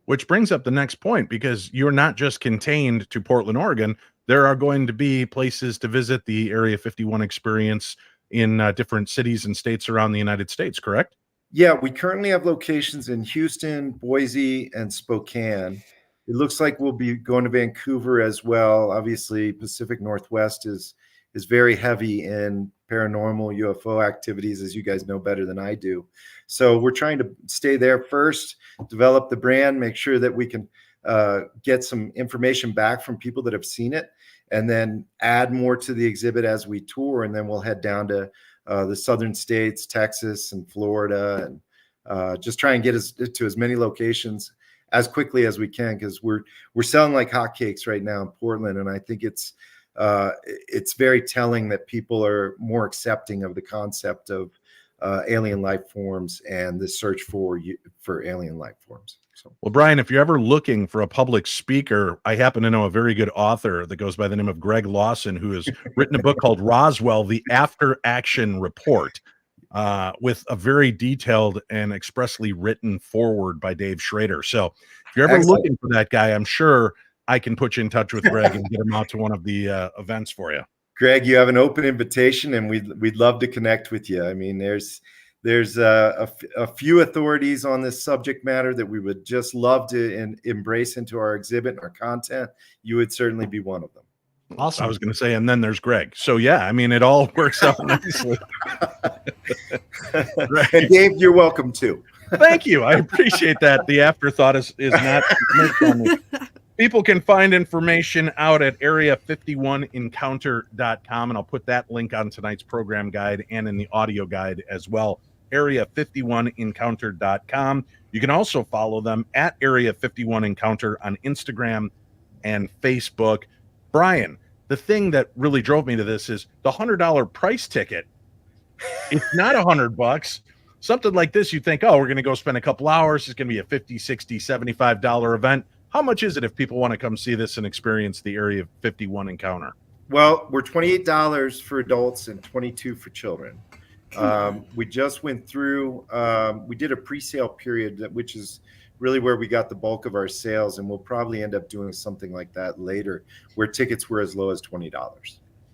Which brings up the next point, because you're not just contained to Portland, Oregon. There are going to be places to visit the Area 51 experience in different cities and states around the United States, correct? Yeah, we currently have locations in Houston, Boise, and Spokane. It looks like we'll be going to Vancouver as well. Obviously, Pacific Northwest is very heavy in paranormal UFO activities, as you guys know better than I do. So we're trying to stay there first, develop the brand, make sure that we can get some information back from people that have seen it, and then add more to the exhibit as we tour. And then we'll head down to the southern states, Texas and Florida, and just try and get us to as many locations as quickly as we can, because we're selling like hotcakes right now in Portland. And I think it's very telling that people are more accepting of the concept of alien life forms and the search for alien life forms. So. Well, Brian, if you're ever looking for a public speaker, I happen to know a very good author that goes by the name of Greg Lawson, who has written a book called Roswell, The After Action Report, with a very detailed and expressly written foreword by Dave Schrader. So if you're ever looking for that guy, I'm sure I can put you in touch with Greg and get him out to one of the events for you. Greg, you have an open invitation, and we'd love to connect with you. I mean, there's a few authorities on this subject matter that we would just love to embrace into our exhibit and our content. You would certainly be one of them. Awesome. I was going to say, and then there's Greg. So yeah, I mean, it all works out nicely. Right. And Dave, you're welcome too. Thank you. I appreciate that. The afterthought is not. People can find information out at area51encounter.com, and I'll put that link on tonight's program guide and in the audio guide as well. Area51encounter.com. You can also follow them at Area51encounter on Instagram and Facebook. Brian, the thing that really drove me to this is the $100 price ticket. It's not $100. Something like this, you think, oh, we're going to go spend a couple hours. It's going to be a $50, $60, $75 event. How much is it if people want to come see this and experience the Area 51 encounter? Well, we're $28 for adults and $22 for children. We just went through, we did a pre-sale period, which is really where we got the bulk of our sales, and we'll probably end up doing something like that later, where tickets were as low as $20.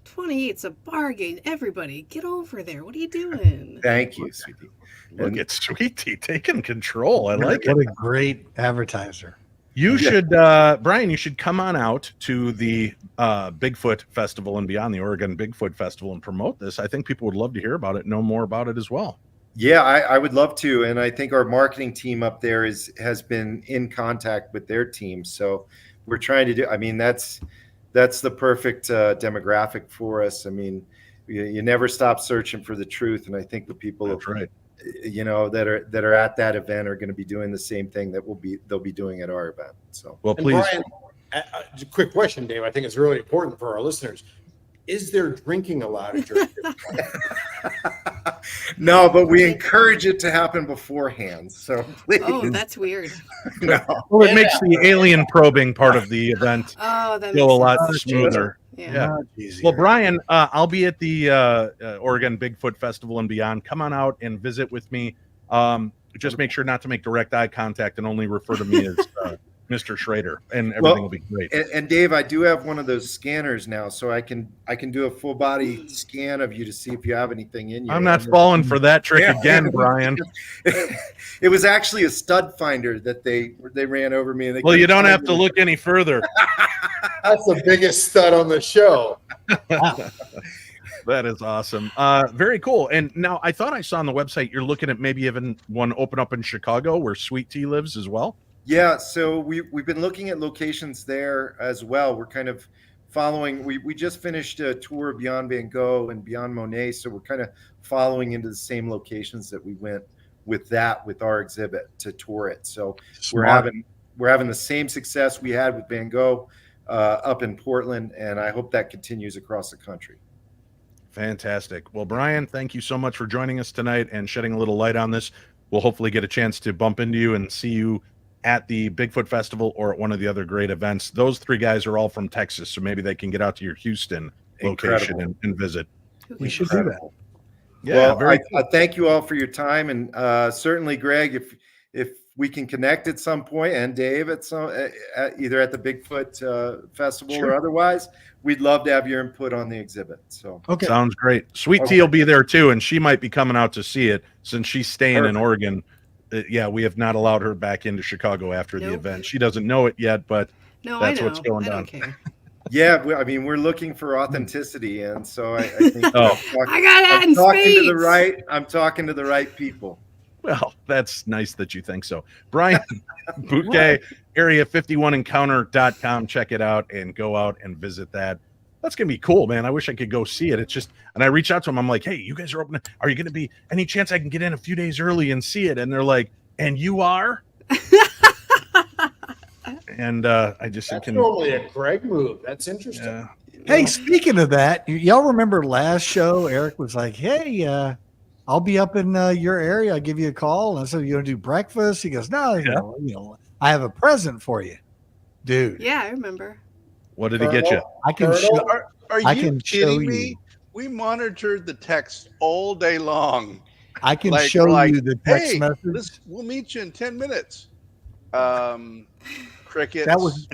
28's a bargain. Everybody, get over there. What are you doing? Thank you, Sweetie. Look at Sweetie taking control. I like it. What a great advertiser. You should, Brian, you should come on out to the Bigfoot Festival and beyond, the Oregon Bigfoot Festival, and promote this. I think people would love to hear about it, know more about it as well. Yeah, I would love to. And I think our marketing team up there has been in contact with their team. So we're trying to do, I mean, that's the perfect demographic for us. I mean, you never stop searching for the truth. And I think the people that's right. That are at that event are going to be doing the same thing that they'll be doing at our event. So, well, please. Brian, quick question, Dave. I think it's really important for our listeners. Is there drinking allowed at your No, but we encourage it to happen beforehand. So please. Oh, that's weird. No. Well, it makes the alien probing part of the event feel a lot smoother. Yeah. Well, Brian, I'll be at the Oregon Bigfoot Festival and beyond. Come on out and visit with me. Just make sure not to make direct eye contact and only refer to me as Mr. Schrader, and everything will be great. And Dave, I do have one of those scanners now, so I can do a full body scan of you to see if you have anything in you. I'm not falling for that trick again, Brian. It was actually a stud finder that they ran over me. And well, you don't have to look any further. That's the biggest stud on the show. That is awesome. Very cool. And now I thought I saw on the website you're looking at maybe even one open up in Chicago where Sweet Tea lives as well. Yeah, so we've been looking at locations there as well. We're kind of following. We just finished a tour of Beyond Van Gogh and Beyond Monet, so we're kind of following into the same locations that we went with our exhibit to tour it. So we're having the same success we had with Van Gogh. up in Portland, and I hope that continues across the country. Fantastic. Well, Brian, thank you so much for joining us tonight and shedding a little light on this. We'll hopefully get a chance to bump into you and see you at the Bigfoot Festival or at one of the other great events. Those three guys are all from Texas, so maybe they can get out to your Houston location and visit. We should do that. Yeah, well, I thank you all for your time, and certainly, Greg, if we can connect at some point, and Dave at some either at the Bigfoot Festival or otherwise, we'd love to have your input on the exhibit. So okay, sounds great. Sweet Tea will be there too, and she might be coming out to see it since she's staying in Oregon. Yeah, we have not allowed her back into Chicago after the event. She doesn't know it yet, but that's what's going on. Yeah, I mean, we're looking for authenticity, and so I think I got that in spades. I'm talking to the right people. Well, that's nice that you think so. Brian Bouquet, area51encounter.com. Check it out and go out and visit that. That's going to be cool, man. I wish I could go see it. It's just, and I reach out to them. I'm like, hey, you guys are open. Are you going to be any chance I can get in a few days early and see it? And they're like, and you are? And I just that's normally a Greg move. That's interesting. Hey, speaking of that, y'all remember last show? Eric was like, "Hey, I'll be up in your area. I'll give you a call." And I said, "You want to do breakfast?" He goes, "No, you know, I have a present for you, dude." Yeah, I remember. What did he get you? I can show. Are I you can kidding show me? you. We monitored the text all day long. I can show you the text message. We'll meet you in 10 minutes. Crickets. That was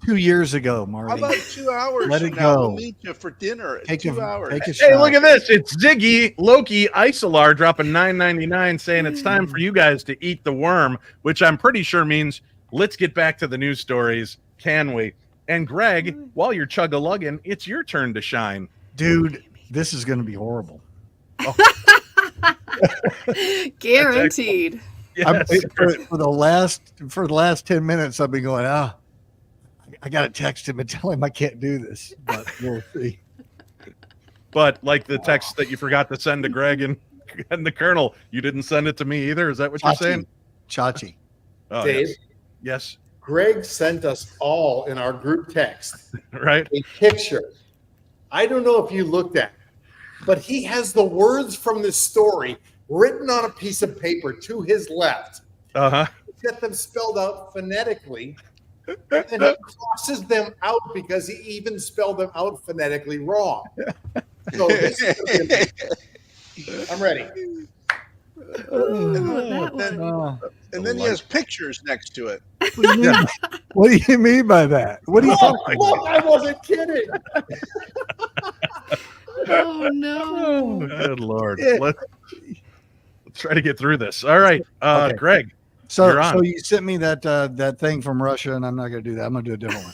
2 years ago, Marty. How about 2 hours? Let it from go. now? We'll meet you for dinner. Take 2 hours. Hey, look at this. It's Ziggy Loki Isolar dropping $9.99 saying it's time for you guys to eat the worm, which I'm pretty sure means let's get back to the news stories. Can we? And Greg, while you're chug-a-lugging, it's your turn to shine. Dude, this is going to be horrible. Oh. Guaranteed. Yes. For the last 10 minutes, I've been going, I got to text him and tell him I can't do this, but we'll see. But like the text that you forgot to send to Greg and the Colonel, you didn't send it to me either. Is that what you're saying? Chachi. Oh, Dave? Yes. Greg sent us all in our group text right a picture. I don't know if you looked at it, but he has the words from this story written on a piece of paper to his left. Uh-huh. Get them spelled out phonetically, and then he crosses them out because he even spelled them out phonetically wrong. So I'm ready. And then he has pictures next to it. What do you mean by that? What do you look, I wasn't kidding. Oh no. Oh, good Lord. Let's try to get through this. All right. Okay. Greg. So you sent me that thing from Russia, and I'm not going to do that. I'm going to do a different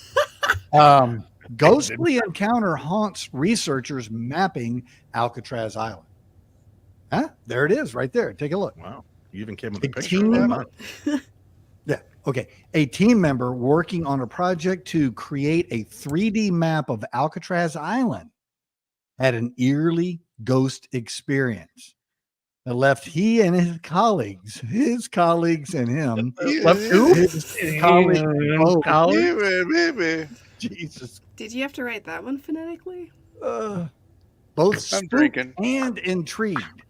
one. Ghostly encounter haunts researchers mapping Alcatraz Island. Huh? There it is, right there. Take a look. Wow. You even came with a picture. Yeah. Okay. A team member working on a project to create a 3D map of Alcatraz Island had an eerily ghost experience that left he and his colleagues and him. Left who? His colleagues. Jesus. Did you have to write that one phonetically? Both spooked and intrigued.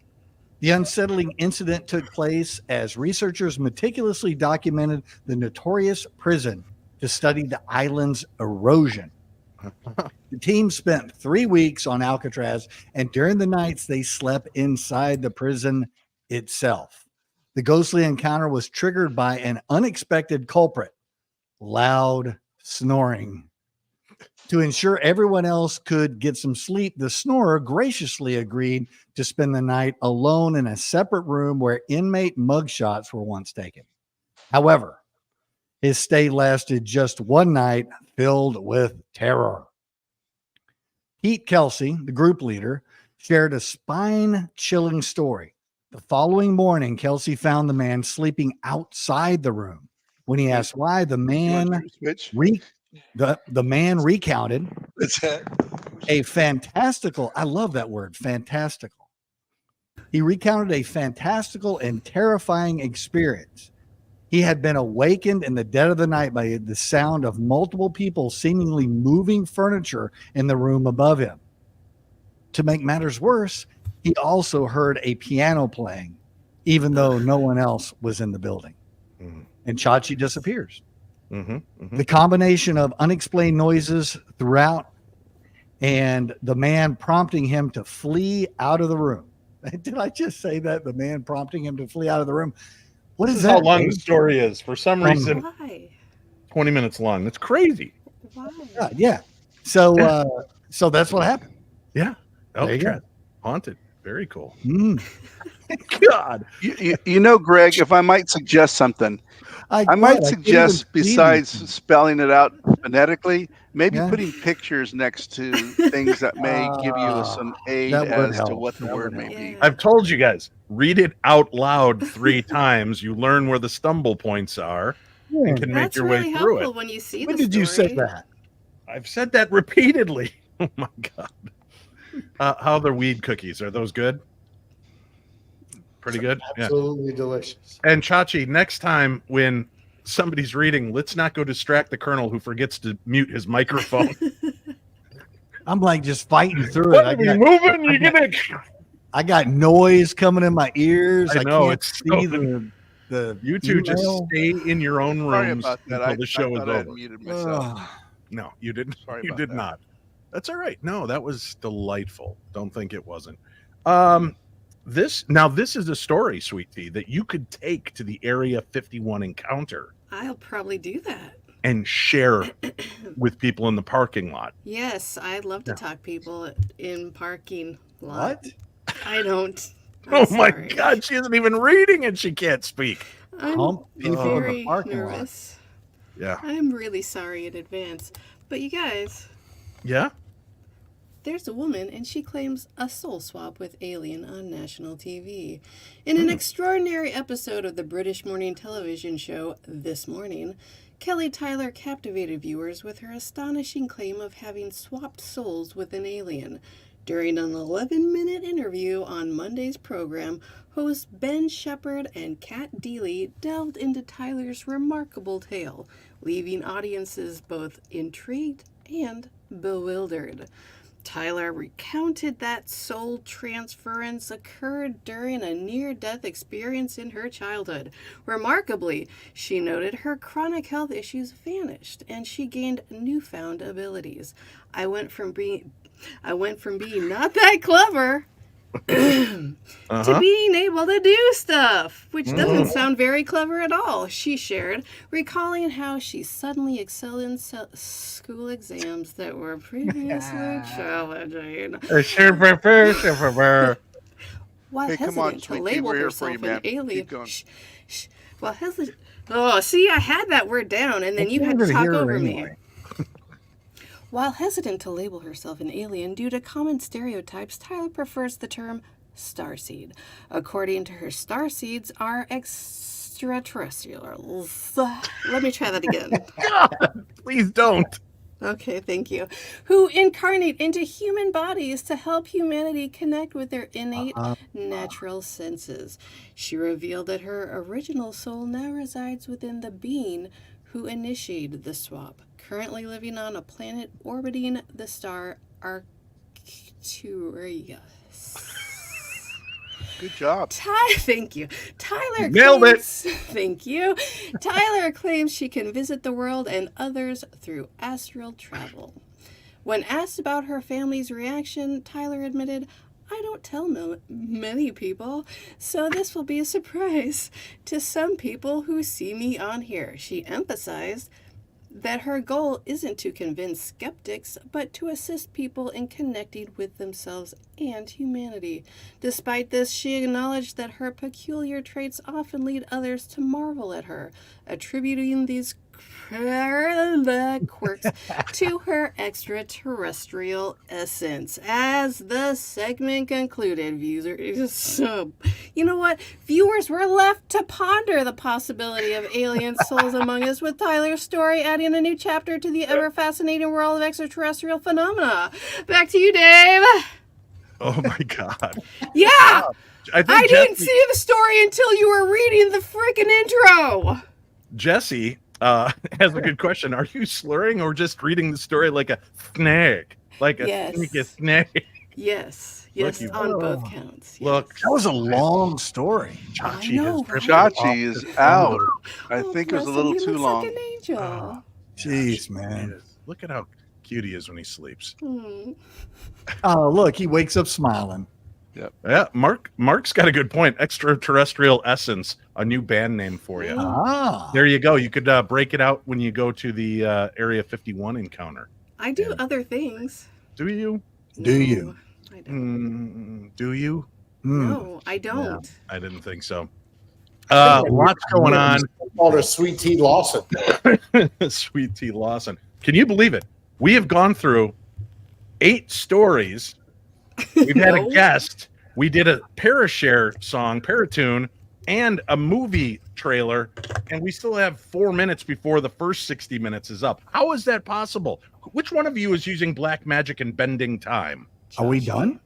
The unsettling incident took place as researchers meticulously documented the notorious prison to study the island's erosion. The team spent 3 weeks on Alcatraz, and during the nights they slept inside the prison itself. The ghostly encounter was triggered by an unexpected culprit, loud snoring. To ensure everyone else could get some sleep, the snorer graciously agreed to spend the night alone in a separate room where inmate mugshots were once taken. However, his stay lasted just one night, filled with terror. Pete Kelsey, the group leader, shared a spine-chilling story. The following morning, Kelsey found the man sleeping outside the room. When he asked why, the man recounted a fantastical, I love that word, fantastical. He recounted a fantastical and terrifying experience. He had been awakened in the dead of the night by the sound of multiple people seemingly moving furniture in the room above him. To make matters worse, he also heard a piano playing, even though no one else was in the building. And Chachi disappears. The combination of unexplained noises throughout and the man prompting him to flee out of the room. Did I just say that? The man prompting him to flee out of the room. What is that? How long the story is? For some reason, Why? 20 minutes long. That's crazy. Why? Yeah. So, so that's what happened. Yeah. There you go. Alcatraz. Haunted. Very cool. God. You know, Greg, if I might suggest something, I might suggest, besides spelling it out phonetically, maybe putting pictures next to things that may give you some aid as to what the word may be. I've told you guys, read it out loud 3 times. You learn where the stumble points are and can make your way through it. When you see when the did you say story. that? I've said that repeatedly. Oh my God. How are the weed cookies? Are those good? Pretty good? Absolutely delicious. And Chachi, next time when somebody's reading, let's not go distract the Colonel who forgets to mute his microphone. I'm like just fighting through What, it. are you moving? You're gonna... I got noise coming in my ears. I know, can't it's see so... the You two just email. stay in your own Sorry rooms about that. until the show is I had over. muted myself. No, you didn't. Sorry You about did that. not. That's all right. No, that was delightful. Don't think it wasn't. This is a story, Sweet Tea, that you could take to the Area 51 encounter I'll probably do that. and share with people in the parking lot. Yes, I'd love to talk people in parking lot. What? I don't. Oh my God, she isn't even reading and she can't speak. I'm people in the very parking lot. nervous. Yeah. I'm really sorry in advance. But you guys, Yeah? there's a woman and she claims a soul swap with alien on national TV. In an extraordinary episode of the British morning television show This Morning, Kelly Tyler captivated viewers with her astonishing claim of having swapped souls with an alien. During an 11-minute interview on Monday's program, hosts Ben Shepherd and Kat Deely delved into Tyler's remarkable tale, leaving audiences both intrigued and bewildered. Tyler recounted that soul transference occurred during a near-death experience in her childhood. Remarkably, she noted her chronic health issues vanished and she gained newfound abilities. I went from being not that clever to being able to do stuff, which doesn't sound very clever at all, she shared, recalling how she suddenly excelled in school exams that were previously challenging. While Hey, come on, hesitant to sweet tea, label we're here for herself you, man. an alien. Keep going. While hesitant. Oh, see, I had that word down, and then you had to talk over me. While hesitant to label herself an alien due to common stereotypes, Tyler prefers the term starseed. According to her, starseeds are extraterrestrials. Let me try that again. God, please don't. Okay, thank you. Who incarnate into human bodies to help humanity connect with their innate natural senses. She revealed that her original soul now resides within the being who initiated the swap, currently living on a planet orbiting the star Arcturus. Good job. Thank you. Tyler Nailed it. Thank you. Tyler claims she can visit the world and others through astral travel. When asked about her family's reaction, Tyler admitted, "I don't tell many people, so this will be a surprise to some people who see me on here." She emphasized that her goal isn't to convince skeptics, but to assist people in connecting with themselves and humanity. Despite this, she acknowledged that her peculiar traits often lead others to marvel at her, attributing these quirks to her extraterrestrial essence. As the segment concluded, viewers were left to ponder the possibility of alien souls among us, with Tyler's story adding a new chapter to the ever fascinating world of extraterrestrial phenomena. Back to you, Dave. Oh my God. Yeah, I didn't see the story until you were reading the freaking intro. Jesse has a good question. Are you slurring or just reading the story like a snake? Like a sneaky snake? Yes. Look, Yes, on both counts. Look, that was a long story. Chachi is out. I think it was a little too long. Like an angel. Jeez, man. Look at how cute he is when he sleeps. Oh, look, he wakes up smiling. Yep. Yeah, Mark's got a good point. Extraterrestrial Essence, a new band name for you. Ah. There you go. You could break it out when you go to the Area 51 encounter. I do other things. Do you? Do you? I don't. Do you? No, I don't. Yeah, I didn't think so. Lots going on. Called her Sweet Tea Lawson. Sweet Tea Lawson. Can you believe it? We have gone through 8 stories. We've had a guest. We did a ParaShare song, ParaTune, and a movie trailer, and we still have 4 minutes before the first 60 minutes is up. How is that possible? Which one of you is using black magic and bending time? Are we done?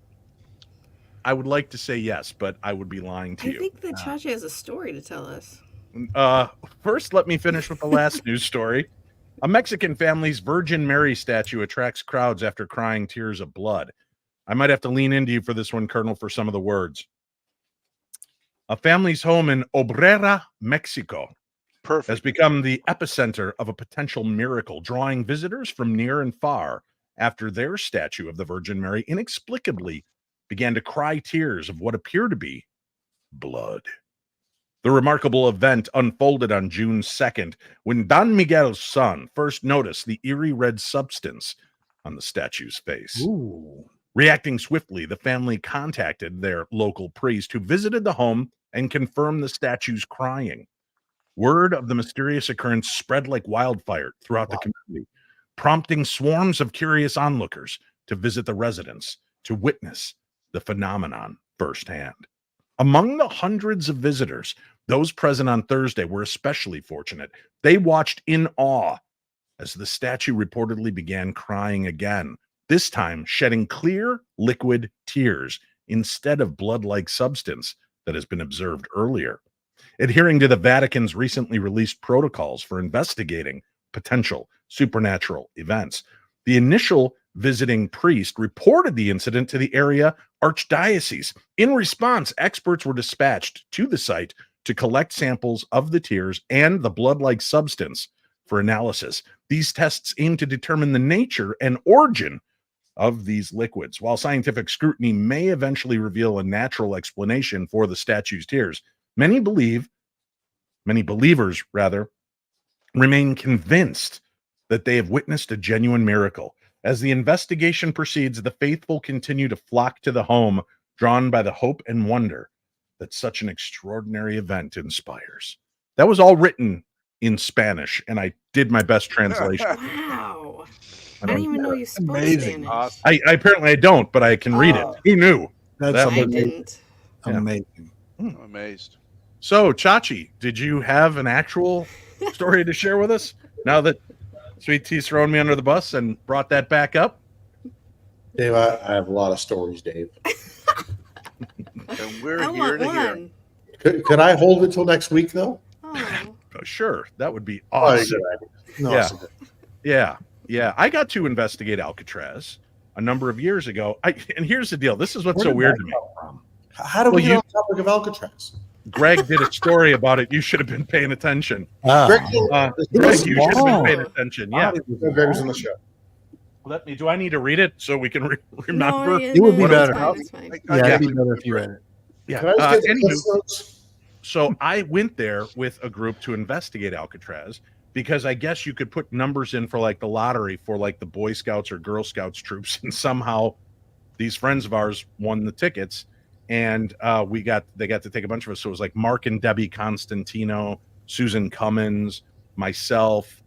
I would like to say yes, but I would be lying to I you. think that Chachi has a story to tell us. First, let me finish with the last news story. A Mexican family's Virgin Mary statue attracts crowds after crying tears of blood. I might have to lean into you for this one, Colonel, for some of the words. A family's home in Obrera, Mexico, has become the epicenter of a potential miracle, drawing visitors from near and far after their statue of the Virgin Mary inexplicably began to cry tears of what appear to be blood. The remarkable event unfolded on June 2nd when Don Miguel's son first noticed the eerie red substance on the statue's face. Ooh. Reacting swiftly, the family contacted their local priest who visited the home and confirmed the statue's crying. Word of the mysterious occurrence spread like wildfire throughout the community, prompting swarms of curious onlookers to visit the residence to witness the phenomenon firsthand. Among the hundreds of visitors, those present on Thursday were especially fortunate. They watched in awe as the statue reportedly began crying again, this time shedding clear, liquid tears instead of blood-like substance that has been observed earlier. Adhering to the Vatican's recently released protocols for investigating potential supernatural events, the initial visiting priest reported the incident to the area archdiocese. In response, experts were dispatched to the site to collect samples of the tears and the blood-like substance for analysis. These tests aim to determine the nature and origin of these liquids. While scientific scrutiny may eventually reveal a natural explanation for the statue's tears, many believers remain convinced that they have witnessed a genuine miracle. As the investigation proceeds, the faithful continue to flock to the home, drawn by the hope and wonder that such an extraordinary event inspires. That was all written in Spanish, and I did my best translation. Wow. I didn't even know you spoke Spanish. I apparently I don't, but I can read it. Who knew? That's That I was- didn't. Amazing. I'm amazed. So, Chachi, did you have an actual story to share with us now that Sweet Tea's thrown me under the bus and brought that back up? Dave, I have a lot of stories, Dave. And we're I here want to hear. one. Could I hold it till next week, though? Oh. Sure, that would be Oh, awesome. good idea. No, Yeah. it's okay. Yeah. I got to investigate Alcatraz a number of years ago. And here's the deal. This is what's Where so did weird that to me. come from? How do we Well, get you- on the topic of Alcatraz? Greg did a story about it. You should have been paying attention. Greg, Greg, you should have been paying attention. Yeah. Greg was on the show. Do I need to read it so we can remember? No, It would be it's better. fine, it's fine. Yeah, it'd be better if you read it. Yeah. Can I just get the Anywho, listeners? so I went there with a group to investigate Alcatraz because I guess you could put numbers in for like the lottery for like the Boy Scouts or Girl Scouts troops, and somehow these friends of ours won the tickets, and they got to take a bunch of us. So it was like Mark and Debbie Constantino, Susan Cummins, myself,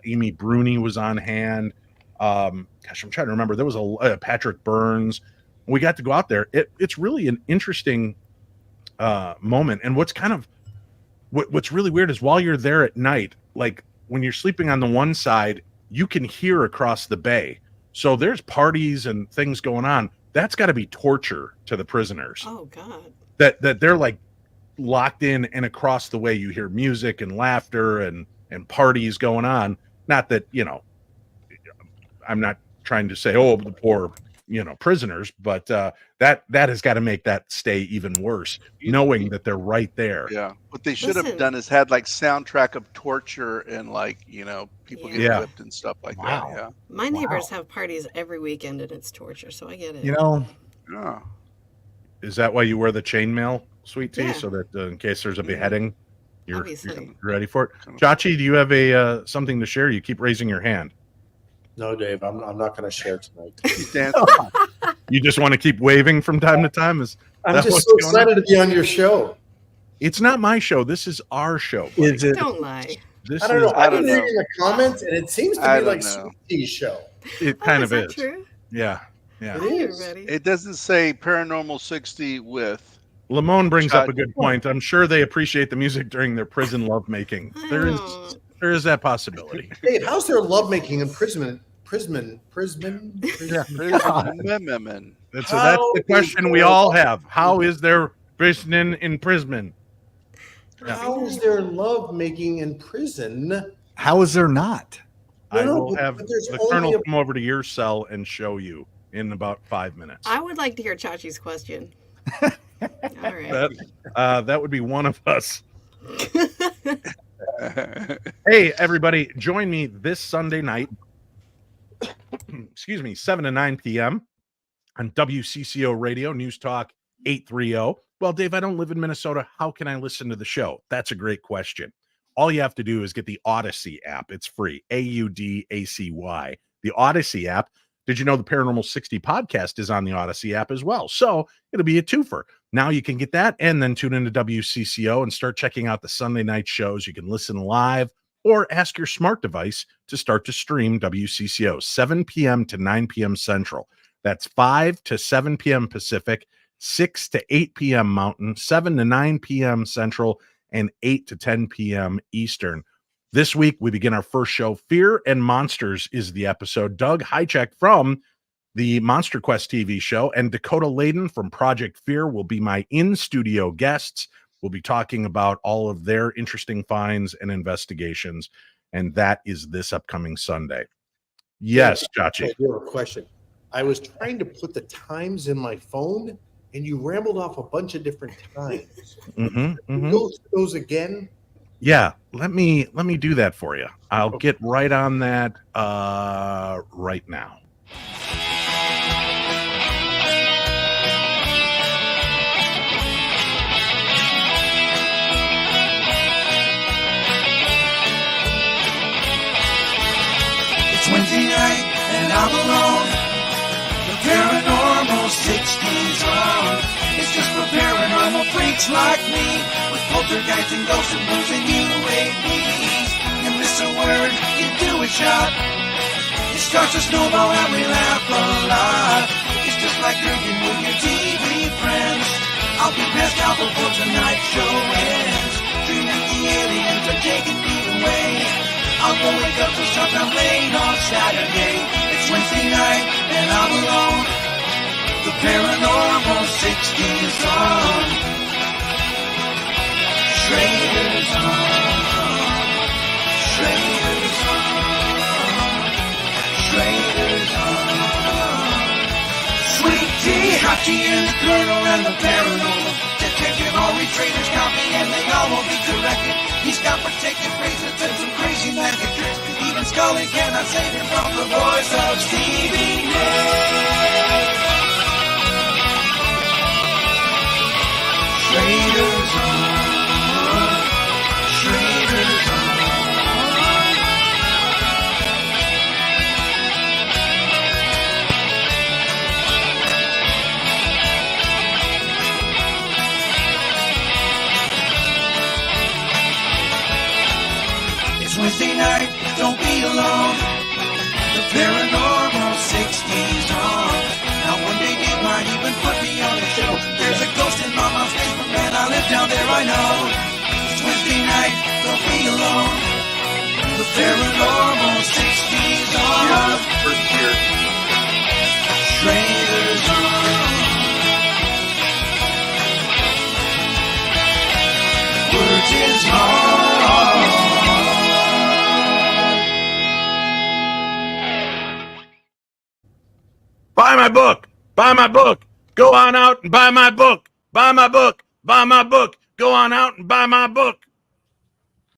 Amy Bruni was on hand. I'm trying to remember. There was a Patrick Burns. We got to go out there. It's really an interesting moment. And what's really weird is while you're there at night, like when you're sleeping on the one side, you can hear across the bay. So there's parties and things going on. That's got to be torture to the prisoners. Oh God. That they're like locked in, and across the way you hear music and laughter and parties going on. Not that, I'm not trying to say, oh, the poor, prisoners, but that has got to make that stay even worse, knowing that they're right there. Yeah. What they should have done is had like soundtrack of torture and people getting whipped and stuff like that. Yeah. My neighbors have parties every weekend and it's torture, so I get it. Yeah. Is that why you wear the chainmail, Sweet Tea, Yeah. so that in case there's a beheading, you're Obviously. ready for it? Chachi, do you have a something to share? You keep raising your hand. No, Dave, I'm not going to share tonight. You just want to keep waving from time to time? I'm just so excited to be on your show. It's not my show. This is our show. Is it? Don't lie. I don't know. I've been reading the comments, and it seems to be like Sweet Tea's show. It kind of is. True? Yeah. It is. It doesn't say Paranormal 60 with. Lamone brings up a good point. I'm sure they appreciate the music during their prison lovemaking. There is that possibility. Dave, how's their lovemaking in prison? So that's the question we all have. How is their prison in prison? How is their lovemaking in prison? How is there not? I will have the colonel come over to your cell and show you in about 5 minutes. I would like to hear Chachi's question. All right. That would be one of us. Hey, everybody, join me this Sunday night, 7 to 9 p.m. on WCCO Radio, News Talk 830. Well, Dave, I don't live in Minnesota. How can I listen to the show? That's a great question. All you have to do is get the Odyssey app. It's free, AUDACY. The Odyssey app. Did you know the Paranormal 60 podcast is on the Odyssey app as well? So it'll be a twofer. Now you can get that and then tune into WCCO and start checking out the Sunday night shows. You can listen live or ask your smart device to start to stream WCCO 7 p.m. to 9 p.m. Central. That's 5 to 7 p.m. Pacific, 6 to 8 p.m. Mountain, 7 to 9 p.m. Central, and 8 to 10 p.m. Eastern. This week, we begin our first show. Fear and Monsters is the episode. Doug Hychek from the Monster Quest TV show and Dakota Layden from Project Fear will be my in-studio guests. We'll be talking about all of their interesting finds and investigations, and that is this upcoming Sunday. Yes, Chachi. I have a question. I was trying to put the times in my phone, and you rambled off a bunch of different times. Those again? Yeah, let me do that for you. I'll get right on that right now. It's Wednesday night and I'm alone. The Paranormal 60's on. It's just for paranormal freaks like me, with poltergeists and ghosts and blues and UAPs. You miss a word, you do a shot. It starts to snowball and we laugh a lot. It's just like drinking with your TV friends. I'll be passed out before tonight's show ends. Dreaming the aliens are taking me away. I'll go wake up to sometime late on Saturday. It's Wednesday night and I'm alone. The Paranormal 60's on. Schrader's on. Schrader's on. Schrader's on. Sweet Tea, Chachi and the Colonel and the Paranormal Detective, all we traders copy and they all will be corrected. He's got protected phrases and some crazy magic tricks. Even Scully cannot save him from the voice of Stevie Nicks. Schrader's on. Schrader's on. It's Wednesday night, don't be alone. The Paranormal 60's on. Now one day it might even put me on the show. There's a ghost in my mom's basement, man, I live down there, I know. It's Wednesday night, don't be alone. The Paranormal 60's on. Schrader's on. my book. Buy my book. Go on out and buy my book. Buy my book. Buy my book. Go on out and buy my book.